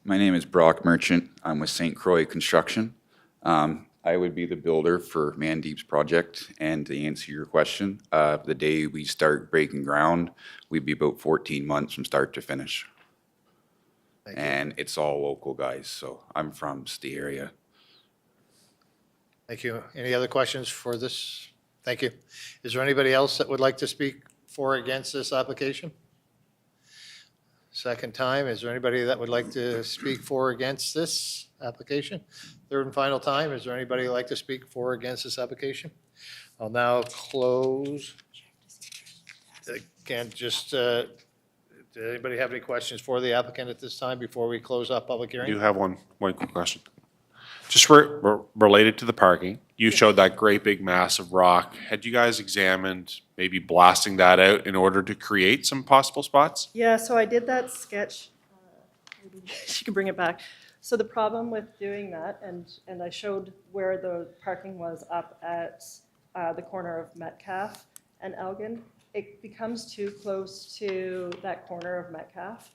Speaker 16: My name is Brock Merchant. I'm with St. Croix Construction. I would be the builder for Mandeep's project, and to answer your question, the day we start breaking ground, we'd be about 14 months from start to finish.
Speaker 1: Thank you.
Speaker 16: And it's all local guys, so I'm from the area.
Speaker 1: Thank you. Any other questions for this? Thank you. Is there anybody else that would like to speak for or against this application? Second time, is there anybody that would like to speak for or against this application? Third and final time, is there anybody who'd like to speak for or against this application? I'll now close. Again, just, did anybody have any questions for the applicant at this time before we close up public
Speaker 11: I
Speaker 1: hearing?
Speaker 11: do have one quick question. Just related to the parking, you showed that great big mass of rock. Had you guys examined maybe blasting that out in order to create some possible spots?
Speaker 14: Yeah, so I did that sketch. Maybe she can bring it back. So the problem with doing that, and I showed where the parking was up at the corner of Metcalf and Elgin, it becomes too close to that corner of Metcalf.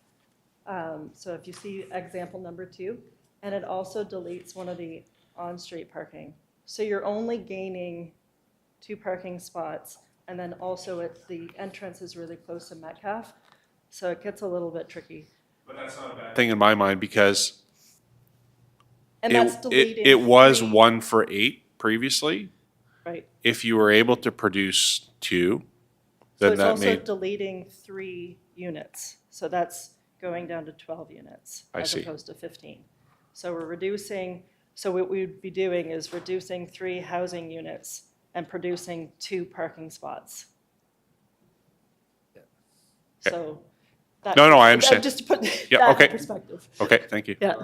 Speaker 14: So if you see example number 2, and it also deletes one of the on-street parking. So you're only gaining 2 parking spots, and then also the entrance is really close to Metcalf, so it gets a little bit tricky.
Speaker 11: But that's not a bad thing in my mind, because
Speaker 14: And that's deleting
Speaker 11: it was
Speaker 14: 3,
Speaker 11: 1 for 8 previously.
Speaker 14: right?
Speaker 11: If you were able to produce 2,
Speaker 14: So
Speaker 11: then
Speaker 14: it's
Speaker 11: that
Speaker 14: also
Speaker 11: made,
Speaker 14: deleting 3 units, so that's going down to 12 units
Speaker 11: I
Speaker 14: as
Speaker 11: see.
Speaker 14: opposed to 15. So we're reducing, so what we would be doing is reducing 3 housing units and producing 2 parking spots. So. that-
Speaker 11: No, I understand.
Speaker 14: Just to put
Speaker 11: Yeah,
Speaker 14: that
Speaker 11: okay.
Speaker 14: in perspective.
Speaker 11: okay, thank you.
Speaker 14: Yeah.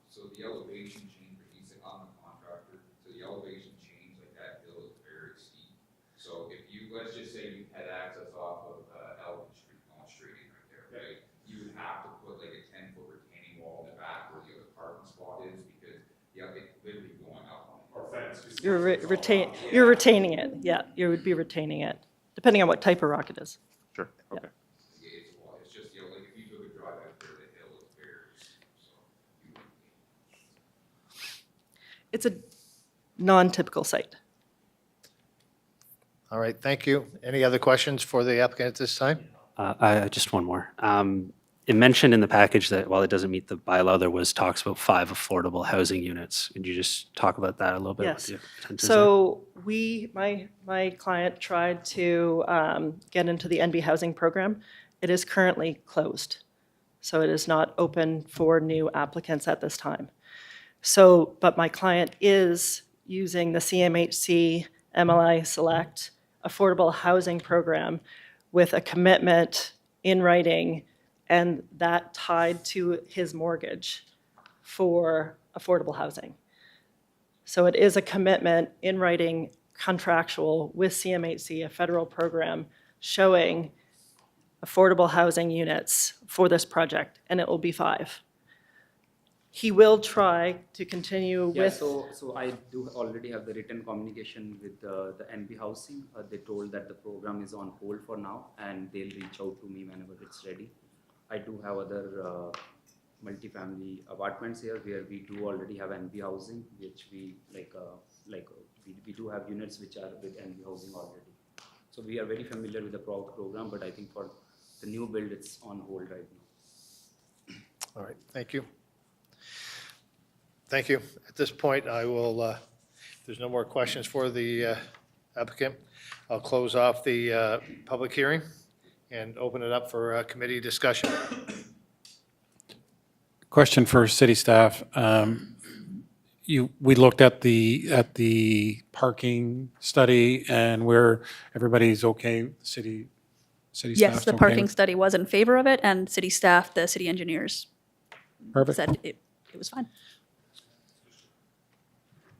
Speaker 16: So the elevation change, he's on the contractor, so the elevation change, like that hill is very steep. So if you, let's just say you had access off of Elgin Street, going straight in right there, right? You would have to put like a 10-foot retaining wall in the back where the other parking spot is, because, yeah, it's literally going up on the fence.
Speaker 14: You're retaining it, yeah, you would be retaining it, depending on what type of rock it is.
Speaker 11: Sure, okay.
Speaker 16: Yeah, it's just, you know, like if you took a drive out there, the hill is very steep, so you wouldn't
Speaker 14: It's a non-typical site.
Speaker 1: All All right, thank you. Any other questions for the applicant at this time?
Speaker 12: Just one more. It mentioned in the package that while it doesn't meet the bylaw, there was talks about 5 affordable housing units. Could you just talk about that a little bit?
Speaker 14: Yes.
Speaker 12: What the intent is
Speaker 14: So my client tried to get into the NB housing program. It is currently closed. So it is not open for new applicants at this time. So, but my client is using the CMHC MLI Select Affordable Housing Program with a commitment in writing and that tied to his mortgage for affordable housing. So it is a commitment in writing contractual with CMHC, a federal program showing affordable housing units for this project, and it will be 5. He will try to continue
Speaker 15: Yeah,
Speaker 14: with.
Speaker 15: so I do already have the written communication with the NB Housing. They told that the program is on hold for now, and they'll reach out to me whenever it's ready. I do have other multifamily apartments here where we do already have NB Housing, which we we do have units which are with NB Housing already. So we are very familiar with the program, but I think for the new build, it's on hold right now.
Speaker 1: All right, thank you. Thank you. At this point, I will, if there's no more questions for the applicant, I'll close off the public hearing and open it up for committee discussion.
Speaker 4: Question for city staff. We looked at the parking study and where everybody's okay, city staff's
Speaker 13: Yes, the
Speaker 4: okay
Speaker 13: parking
Speaker 4: with-
Speaker 13: study was in favor of it, and city staff, the city engineers
Speaker 4: Perfect.
Speaker 13: said it was fine.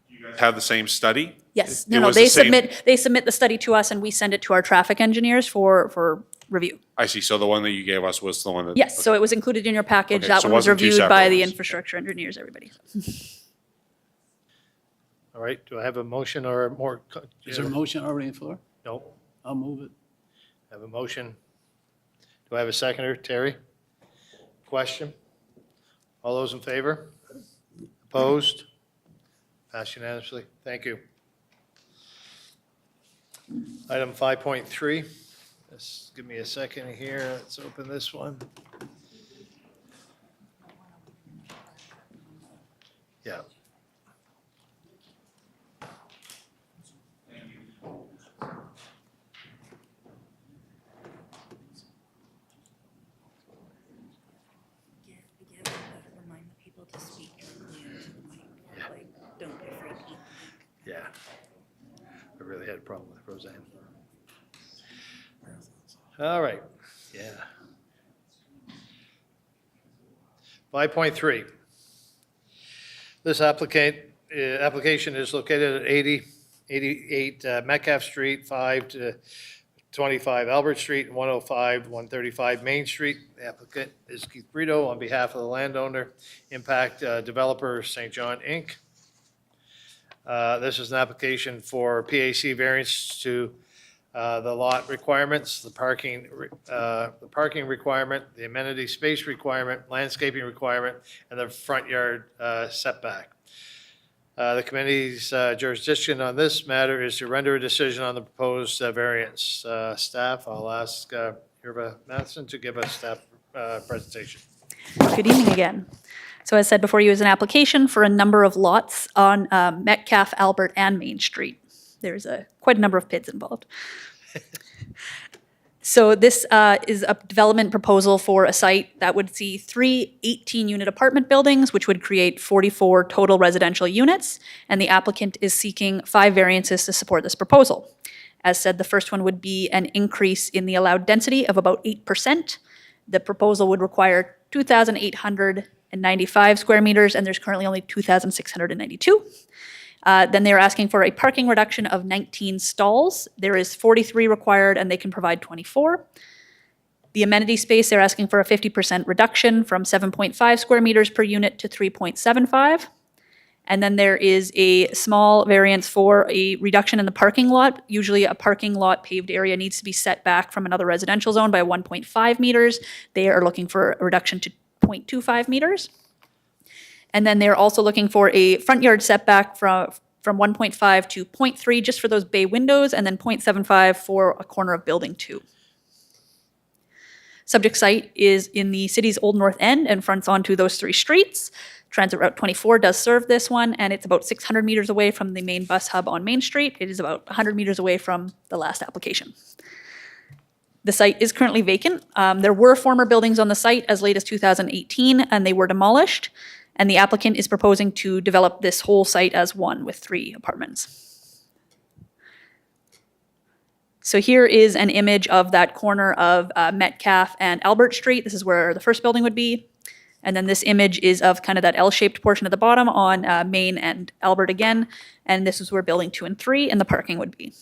Speaker 11: You guys have the same study?
Speaker 13: Yes,
Speaker 11: It
Speaker 13: no,
Speaker 11: was the same-
Speaker 13: they submit the study to us and we send it to our traffic engineers for review.
Speaker 11: I see, so the one that you gave us was the one that.
Speaker 13: Yes, so it was included in your package.
Speaker 11: Okay,
Speaker 13: That
Speaker 11: so it
Speaker 13: one was
Speaker 11: wasn't two
Speaker 13: reviewed by
Speaker 11: separate
Speaker 13: the
Speaker 11: ones.
Speaker 13: infrastructure engineers, everybody.
Speaker 1: All right, do I have a motion or more?
Speaker 5: Is there a motion already on the floor?
Speaker 1: No,
Speaker 5: I'll move it.
Speaker 1: I have a motion. Do I have a seconder? Terry? Question? All those in favor? Opposed? Passed unanimously. Thank you. Item 5.3. Just give me a second here. Let's open this one. Yeah.
Speaker 2: Remind the people to speak directly into the mic, like, don't be afraid to eat.
Speaker 1: Yeah. I really had a problem with Roseanne. All right, yeah. 5.3. This application is located at 88 Metcalf Street, 5 to 25 Albert Street, and 105, 135 Main Street. The applicant is Keith Brito on behalf of the landowner, Impact Developer St. John, Inc. This is an application for PAC variance to the lot requirements, the parking requirement, the amenity space requirement, landscaping requirement, and the front yard setback. The committee's jurisdiction on this matter is to render a decision on the proposed variance. Staff, I'll ask Irva Matheson to give a staff presentation.
Speaker 13: Good evening again. So as said before you is an application for a number of lots on Metcalf, Albert, and Main Street. There's quite a number of PIDs involved. So this is a development proposal for a site that would see 3 18-unit apartment buildings, which would create 44 total residential units, and the applicant is seeking 5 variances to support this proposal. As said, the first one would be an increase in the allowed density of about 8%. The proposal would require 2,895 square meters, and there's currently only 2,692. Then they're asking for a parking reduction of 19 stalls. There is 43 required, and they can provide 24. The amenity space, they're asking for a 50% reduction from 7.5 square meters per unit to 3.75. And then there is a small variance for a reduction in the parking lot. Usually a parking lot paved area needs to be set back from another residential zone by 1.5 meters. They are looking for a reduction to 0.25 meters. And then they're also looking for a front yard setback from 1.5 to 0.3 just for those bay windows, and then 0.75 for a corner of building 2. Subject site is in the city's Old North End and fronts onto those 3 streets. Transit Route 24 does serve this one, and it's about 600 meters away from the main bus hub on Main Street. It is about 100 meters away from the last application. The site is currently vacant. There were former buildings on the site as late as 2018, and they were demolished. And the applicant is proposing to develop this whole site as one with 3 apartments. So here is an image of that corner of Metcalf and Albert Street. This is where the first building would be. And then this image is of kind of that L-shaped portion at the bottom on Main and Albert again. And this is where building 2 and 3 and the parking would be.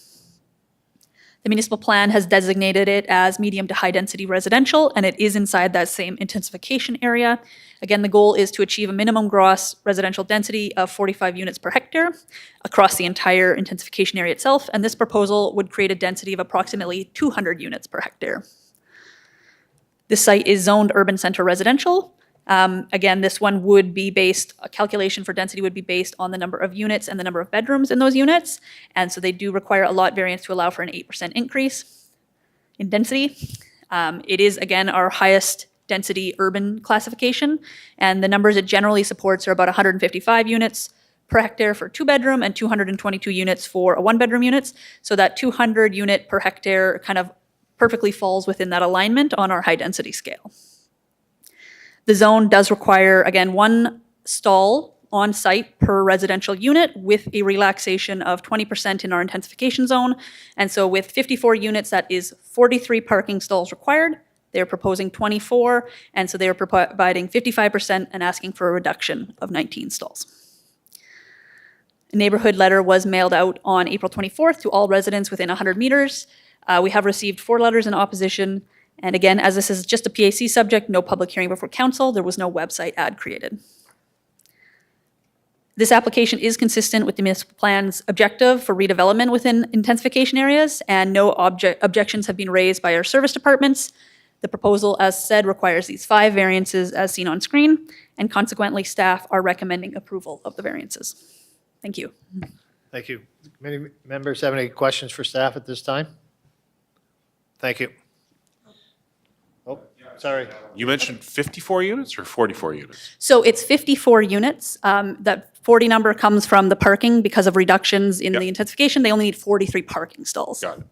Speaker 13: The municipal plan has designated it as medium to high density residential, and it is inside that same intensification area. Again, the goal is to achieve a minimum gross residential density of 45 units per hectare across the entire intensification area itself, and this proposal would create a density of approximately 200 units per hectare. This site is zoned urban center residential. Again, this one would be based, a calculation for density would be based on the number of units and the number of bedrooms in those units. And so they do require a lot variance to allow for an 8% increase in density. It is, again, our highest density urban classification. And the numbers it generally supports are about 155 units per hectare for 2-bedroom and 222 units for a 1-bedroom units. So that 200 unit per hectare kind of perfectly falls within that alignment on our high density scale. The zone does require, again, 1 stall on site per residential unit with a relaxation of 20% in our intensification zone. And so with 54 units, that is 43 parking stalls required. They're proposing 24, and so they are providing 55% and asking for a reduction of 19 stalls. A neighborhood letter was mailed out on April 24th to all residents within 100 meters. We have received 4 letters in opposition. And again, as this is just a PAC subject, no public hearing before council, there was no website ad created. This application is consistent with the municipal plan's objective for redevelopment within intensification areas, and no objections have been raised by our service departments. The proposal, as said, requires these 5 variances as seen on screen, and consequently, staff are recommending approval of the variances. Thank you.
Speaker 1: Thank you. Committee members have any questions for staff at this time? Thank you. Oh, sorry.
Speaker 11: You mentioned 54 units or 44 units?
Speaker 13: So it's 54 units. That 40 number comes from the parking because of reductions in
Speaker 11: Yep.
Speaker 13: the intensification. They only need 43 parking stalls.
Speaker 11: Got it.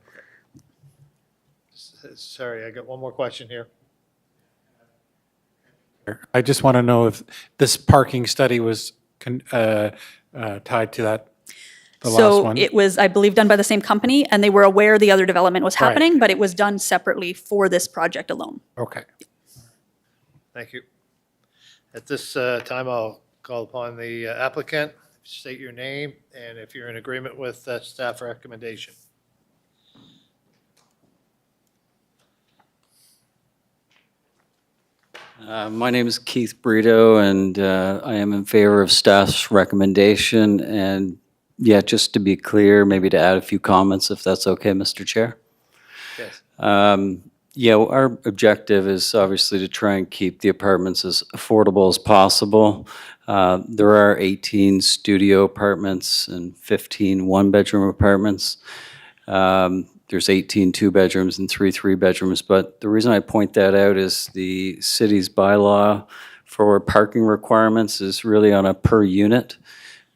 Speaker 1: Sorry, I got one more question here.
Speaker 4: I just want to know if this parking study was tied to that, the last
Speaker 13: So
Speaker 4: one?
Speaker 13: it was, I believe, done by the same company, and they were aware the other development was
Speaker 4: Right.
Speaker 13: happening, but it was done separately for this project alone.
Speaker 4: Okay.
Speaker 1: Thank you. At this time, I'll call upon the applicant, state your name, and if you're in agreement with staff recommendation.
Speaker 17: My name is Keith Brito, and I am in favor of staff's recommendation. And yeah, just to be clear, maybe to add a few comments, if that's okay, Mr. Chair.
Speaker 1: Yes.
Speaker 17: Yeah, well, our objective is obviously to try and keep the apartments as affordable as possible. There are 18 studio apartments and 15 one-bedroom apartments. There's 18 two-bedrooms and 3 three-bedrooms, but the reason I point that out is the city's bylaw for parking requirements is really on a per-unit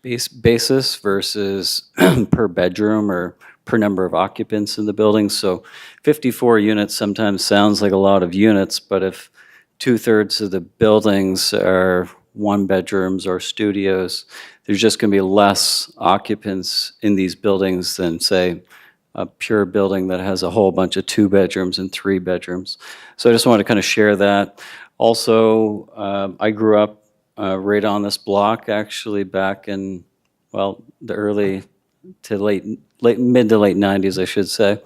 Speaker 17: basis versus per bedroom or per number of occupants in the building. So 54 units sometimes sounds like a lot of units, but if 2/3 of the buildings are one-bedrooms or studios, there's just going to be less occupants in these buildings than, say, a pure building that has a whole bunch of 2 bedrooms and 3 bedrooms. So I just want to kind of share that. Also, I grew up right on this block, actually, back in, well, the early to mid to late 90s, I should say.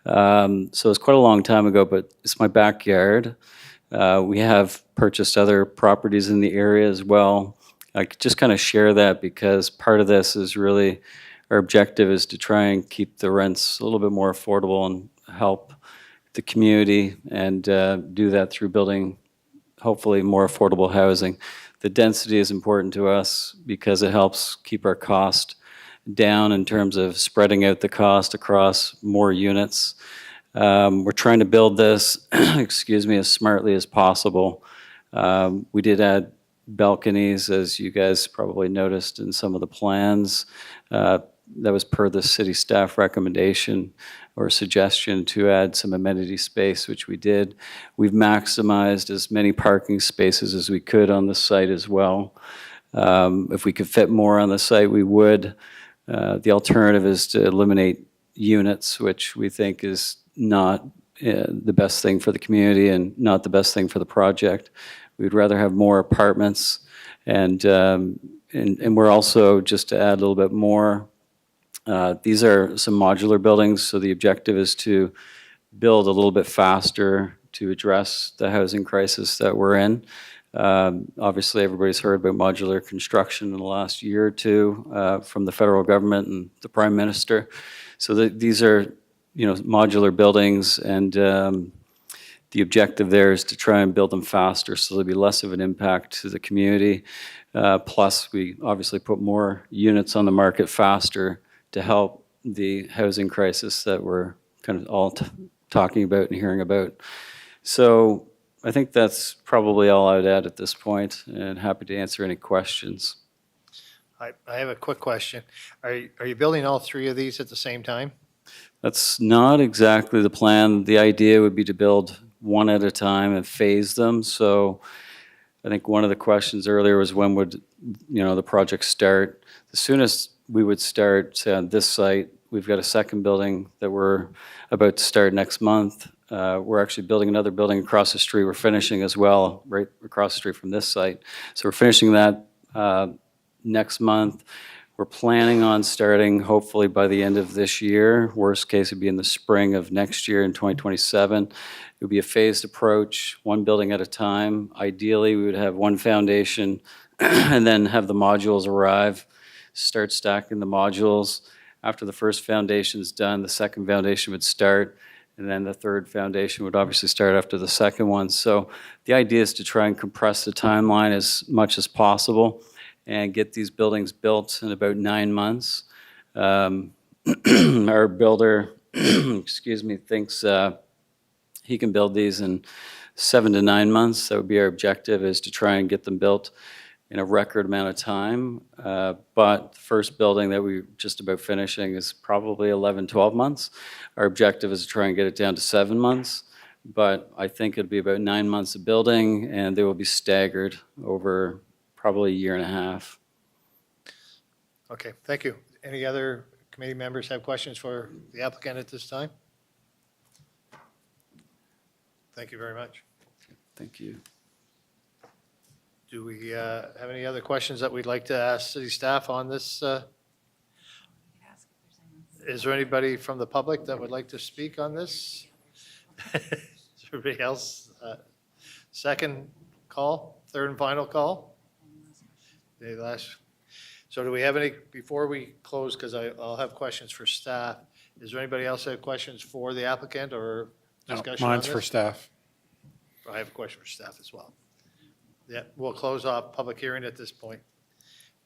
Speaker 17: So it's quite a long time ago, but it's my backyard. We have purchased other properties in the area as well. I could just kind of share that because part of this is really, our objective is to try and keep the rents a little bit more affordable and help the community and do that through building, hopefully, more affordable housing. The density is important to us because it helps keep our cost down in terms of spreading out the cost across more units. We're trying to build this, excuse me, as smartly as possible. We did add balconies, as you guys probably noticed in some of the plans. That was per the city staff recommendation or suggestion to add some amenity space, which we did. We've maximized as many parking spaces as we could on the site as well. If we could fit more on the site, we would. The alternative is to eliminate units, which we think is not the best thing for the community and not the best thing for the project. We'd rather have more apartments, and we're also, just to add a little bit more, these are some modular buildings, so the objective is to build a little bit faster to address the housing crisis that we're in. Obviously, everybody's heard about modular construction in the last year or two from the federal government and the Prime Minister. So these are, modular buildings, and the objective there is to try and build them faster so there'll be less of an impact to the community. Plus, we obviously put more units on the market faster to help the housing crisis that we're kind of all talking about and hearing about. So I think that's probably all I would add at this point, and happy to answer any questions.
Speaker 1: I have a quick question. Are you building all three of these at the same time?
Speaker 17: That's not exactly the plan. The idea would be to build one at a time and phase them. So I think one of the questions earlier was when would, the project start? The soonest we would start, say, on this site, we've got a second building that we're about to start next month. We're actually building another building across the street. We're finishing as well, right across the street from this site. So we're finishing that next month. We're planning on starting hopefully by the end of this year. Worst case would be in the spring of next year in 2027. It would be a phased approach, one building at a time. Ideally, we would have one foundation and then have the modules arrive, start stacking the modules. After the first foundation's done, the second foundation would start, and then the third foundation would obviously start after the second one. So the idea is to try and compress the timeline as much as possible and get these buildings built in about 9 months. Our builder, excuse me, thinks he can build these in 7 to 9 months. That would be our objective, is to try and get them built in a record amount of time. But the first building that we're just about finishing is probably 11, 12 months. Our objective is to try and get it down to 7 months. But I think it'll be about 9 months of building, and they will be staggered over probably a year and a half.
Speaker 1: Okay, thank you. Any other committee members have questions for the applicant at this time? Thank you very much.
Speaker 17: Thank you.
Speaker 1: Do we have any other questions that we'd like to ask city staff on this? Is there anybody from the public that would like to speak on this? Is everybody else? Second call, third and final call? Any last? So do we have any, before we close, because I'll have questions for staff, is there anybody else that have questions for the applicant or
Speaker 4: No,
Speaker 1: discussion on this?
Speaker 4: mine's for staff.
Speaker 1: I have a question for staff as well. Yeah, we'll close off public hearing at this point.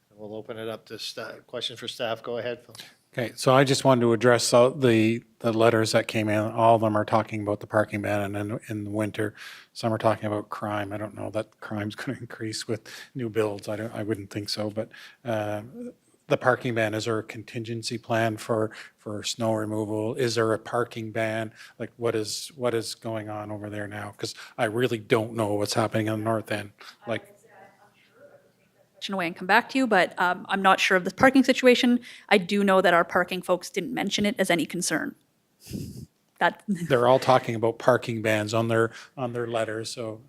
Speaker 1: And we'll open it up to staff. Questions for staff. Go ahead, Phil.
Speaker 4: Okay, so I just wanted to address the letters that came in. All of them are talking about the parking ban and in the winter. Some are talking about crime. I don't know that crime's going to increase with new builds. I wouldn't think so. But the parking ban, is there a contingency plan for snow removal? Is there a parking ban? Like what is going on over there now? Because I really don't know what's happening on the north end. Like.
Speaker 13: Away and come back to you, but I'm not sure of the parking situation. I do know that our parking folks didn't mention it as any concern. That
Speaker 4: They're all talking about parking bans on their letters, so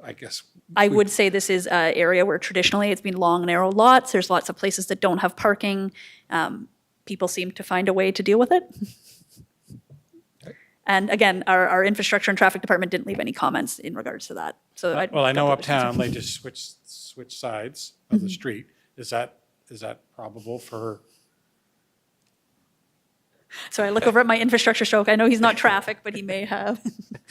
Speaker 4: I guess.
Speaker 13: I would say this is an area where traditionally it's been long, narrow lots. There's lots of places that don't have parking. People seem to find a way to deal with it. And again, our infrastructure and traffic department didn't leave any comments in regards to that. So
Speaker 4: Well, I know uptown, they just switch sides of the street. Is that probable for?
Speaker 13: So I look over at my infrastructure stroke. I know he's not traffic, but he may have.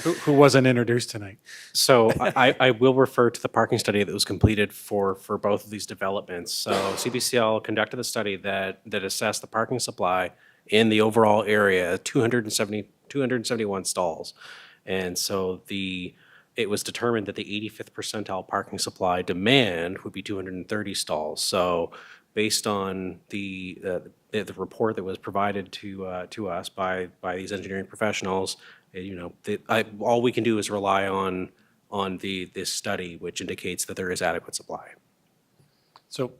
Speaker 4: Who wasn't introduced tonight?
Speaker 7: So I will refer to the parking study that was completed for both of these developments. So CBCL conducted a study that assessed the parking supply in the overall area, 271 stalls. And so it was determined that the 85th percentile parking supply demand would be 230 stalls. So based on the report that was provided to us by these engineering professionals, all we can do is rely on this study, which indicates that there is adequate supply.
Speaker 4: So,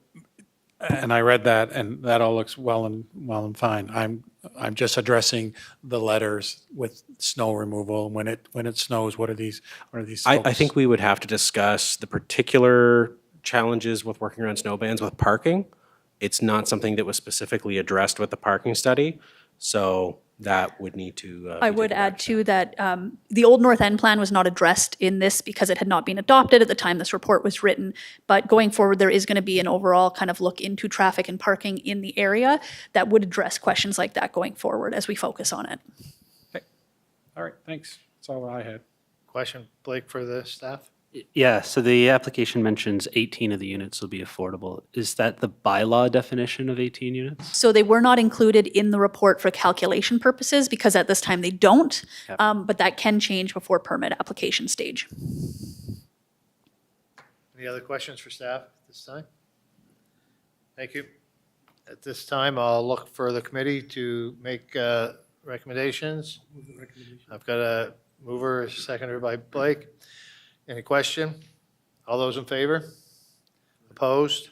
Speaker 4: and I read that, and that all looks well and fine. I'm just addressing the letters with snow removal. When it snows, what are these
Speaker 7: I
Speaker 4: folks?
Speaker 7: think we would have to discuss the particular challenges with working around snow bans with parking. It's not something that was specifically addressed with the parking study, so that would need to.
Speaker 13: I would add too that the old North End plan was not addressed in this because it had not been adopted at the time this report was written. But going forward, there is going to be an overall kind of look into traffic and parking in the area that would address questions like that going forward as we focus on it.
Speaker 4: Okay. All right, thanks. That's all I had.
Speaker 1: Question, Blake, for the staff?
Speaker 12: Yeah, so the application mentions 18 of the units will be affordable. Is that the bylaw definition of 18 units?
Speaker 13: So they were not included in the report for calculation purposes because at this time they don't,
Speaker 12: Yep.
Speaker 13: but that can change before permit application stage.
Speaker 1: Any other questions for staff at this time? Thank you. At this time, I'll look for the committee to make recommendations. I've got a mover, a seconder by Blake. Any question? All those in favor? Opposed?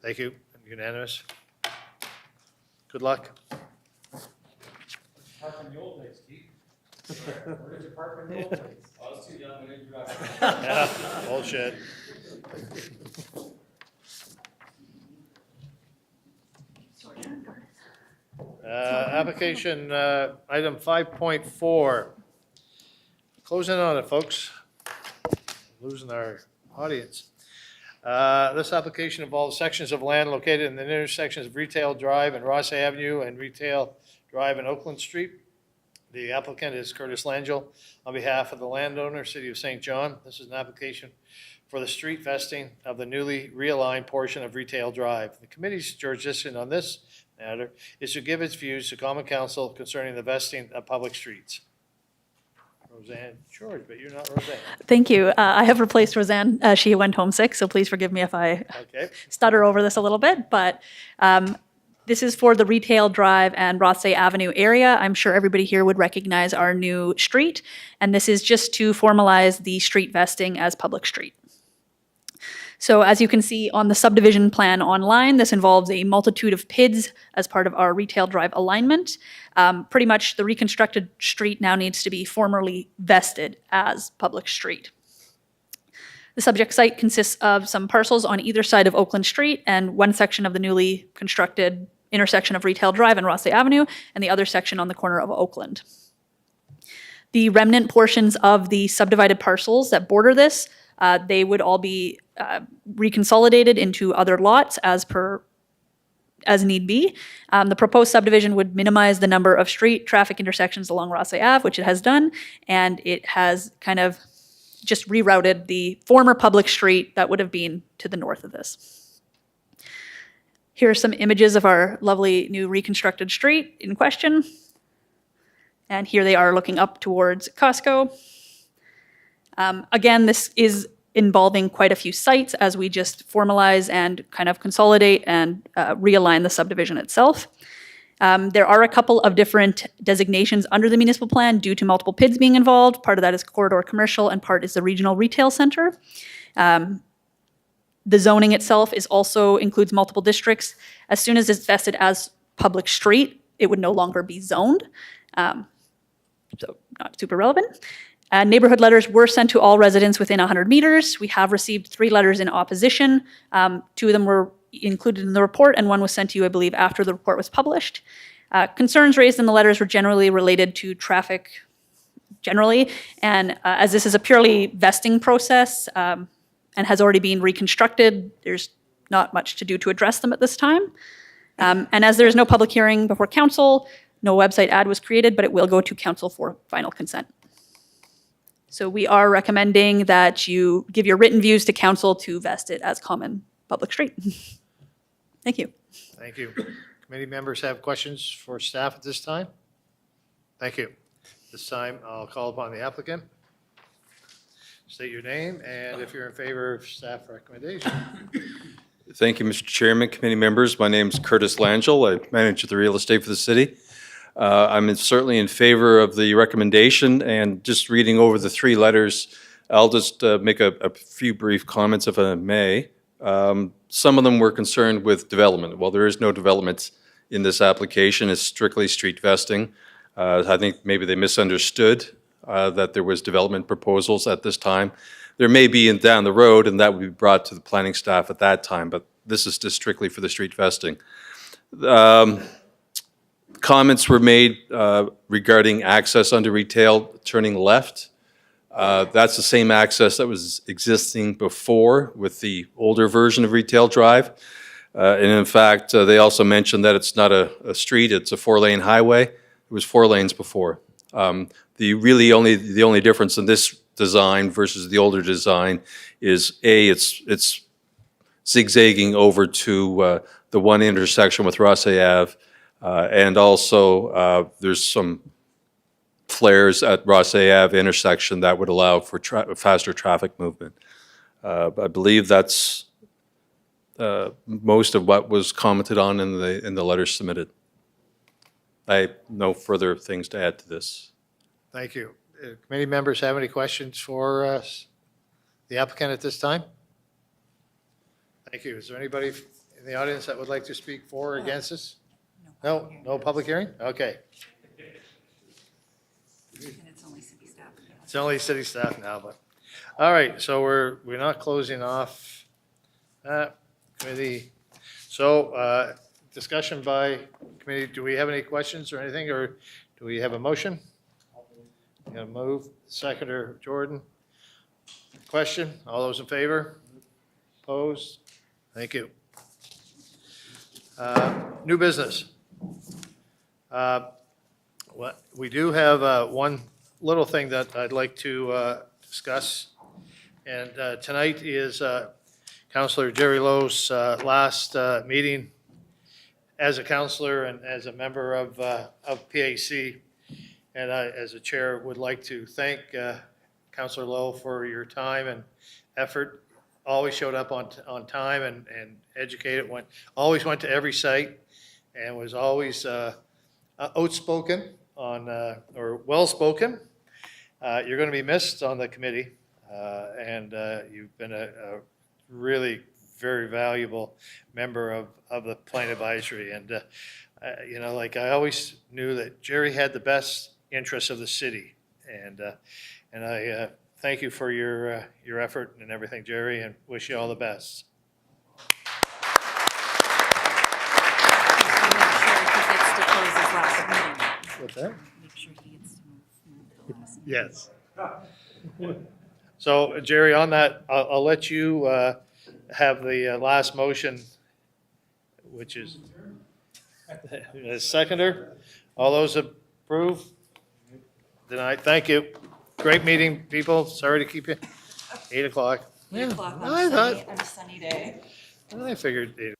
Speaker 1: Thank you. Unanimous. Good luck.
Speaker 10: Park in the old days, Keith. Where did you park in the old days? I was too young when I drive.
Speaker 1: Yeah, bullshit. Application item 5.4. Closing on it, folks. Losing our audience. This application involves sections of land located in the intersections of Retail Drive and Ross Avenue and Retail Drive and Oakland Street. The applicant is Curtis Langell on behalf of the landowner, City of St. John. This is an application for the street vesting of the newly realigned portion of Retail Drive. The committee's jurisdiction on this matter is to give its views to Common Council concerning the vesting of public streets. Roseanne George, but you're not Roseanne.
Speaker 13: Thank you. I have replaced Roseanne. She went home sick, so please forgive me if I stutter over this a little bit. But this is for the Retail Drive and Rothsay Avenue area. I'm sure everybody here would recognize our new street. And this is just to formalize the street vesting as public street. So as you can see on the subdivision plan online, this involves a multitude of PIDs as part of our Retail Drive alignment. Pretty much the reconstructed street now needs to be formally vested as public street. The subject site consists of some parcels on either side of Oakland Street and one section of the newly constructed intersection of Retail Drive and Rothsay Avenue, and the other section on the corner of Oakland. The remnant portions of the subdivided parcels that border this, they would all be reconsolidated into other lots as need be. The proposed subdivision would minimize the number of street traffic intersections along Rothsay Ave, which it has done, and it has kind of just rerouted the former public street that would have been to the north of this. Here are some images of our lovely new reconstructed street in question. And here they are looking up towards Costco. Again, this is involving quite a few sites as we just formalize and kind of consolidate and realign the subdivision itself. There are a couple of different designations under the municipal plan due to multiple PIDs being involved. Part of that is corridor commercial and part is the regional retail center. The zoning itself also includes multiple districts. As soon as it's vested as public street, it would no longer be zoned. So not super relevant. Neighborhood letters were sent to all residents within 100 meters. We have received 3 letters in opposition. 2 of them were included in the report, and one was sent to you, I believe, after the report was published. Concerns raised in the letters were generally related to traffic generally, and as this is a purely vesting process and has already been reconstructed, there's not much to do to address them at this time. And as there is no public hearing before council, no website ad was created, but it will go to council for final consent. So we are recommending that you give your written views to council to vest it as common public street. Thank you.
Speaker 1: Thank you. Committee members have questions for staff at this time? Thank you. This time, I'll call upon the applicant. State your name, and if you're in favor of staff recommendation.
Speaker 18: Thank you, Mr. Chairman, committee members. My name is Curtis Langell. I manage the real estate for the city. I'm certainly in favor of the recommendation, and just reading over the three letters, I'll just make a few brief comments if I may. Some of them were concerned with development. Well, there is no development in this application. It's strictly street vesting. I think maybe they misunderstood that there was development proposals at this time. There may be down the road, and that would be brought to the planning staff at that time, but this is just strictly for the street vesting. Comments were made regarding access under retail turning left. That's the same access that was existing before with the older version of Retail Drive. And in fact, they also mentioned that it's not a street, it's a 4-lane highway. It was 4 lanes before. The only difference in this design versus the older design is it's zigzagging over to the one intersection with Rosse Ave, and also there's some flares at Rosse Ave intersection that would allow for faster traffic movement. I believe that's most of what was commented on in the letters submitted. I have no further things to add to this.
Speaker 1: Thank you. Committee members have any questions for the applicant at this time? Thank you. Is there anybody in the audience that would like to speak for or against this? No? No public hearing? Okay.
Speaker 2: It's only city staff.
Speaker 1: It's only city staff now, but, all right, so we're not closing off that committee. So, discussion by committee, do we have any questions or anything, or do we have a motion? You got a move, seconder Jordan. Question, all those in favor? Opposed? Thank you. New business. We do have one little thing that I'd like to discuss. And tonight is Councillor Jerry Lowe's last meeting as a councillor and as a member of PAC. And I, as a chair, would like to thank Councillor Lowe for your time and effort. Always showed up on time and educated, always went to every site and was always outspoken or well-spoken. You're going to be missed on the committee, and you've been a really very valuable member of the Plan Advisory. And, you know, like I always knew that Jerry had the best interests of the city. And I thank you for your effort and everything, Jerry, and wish you all the best. What's that?
Speaker 2: Make sure he gets to move the last.
Speaker 1: Yes. So, Jerry, on that, I'll let you have the last motion, which is the seconder. All those approve? Denied. Thank you. Great meeting, people. Sorry to keep you. 8 o'clock.
Speaker 2: 8 o'clock
Speaker 1: I thought-
Speaker 2: on a sunny day.
Speaker 1: I figured 8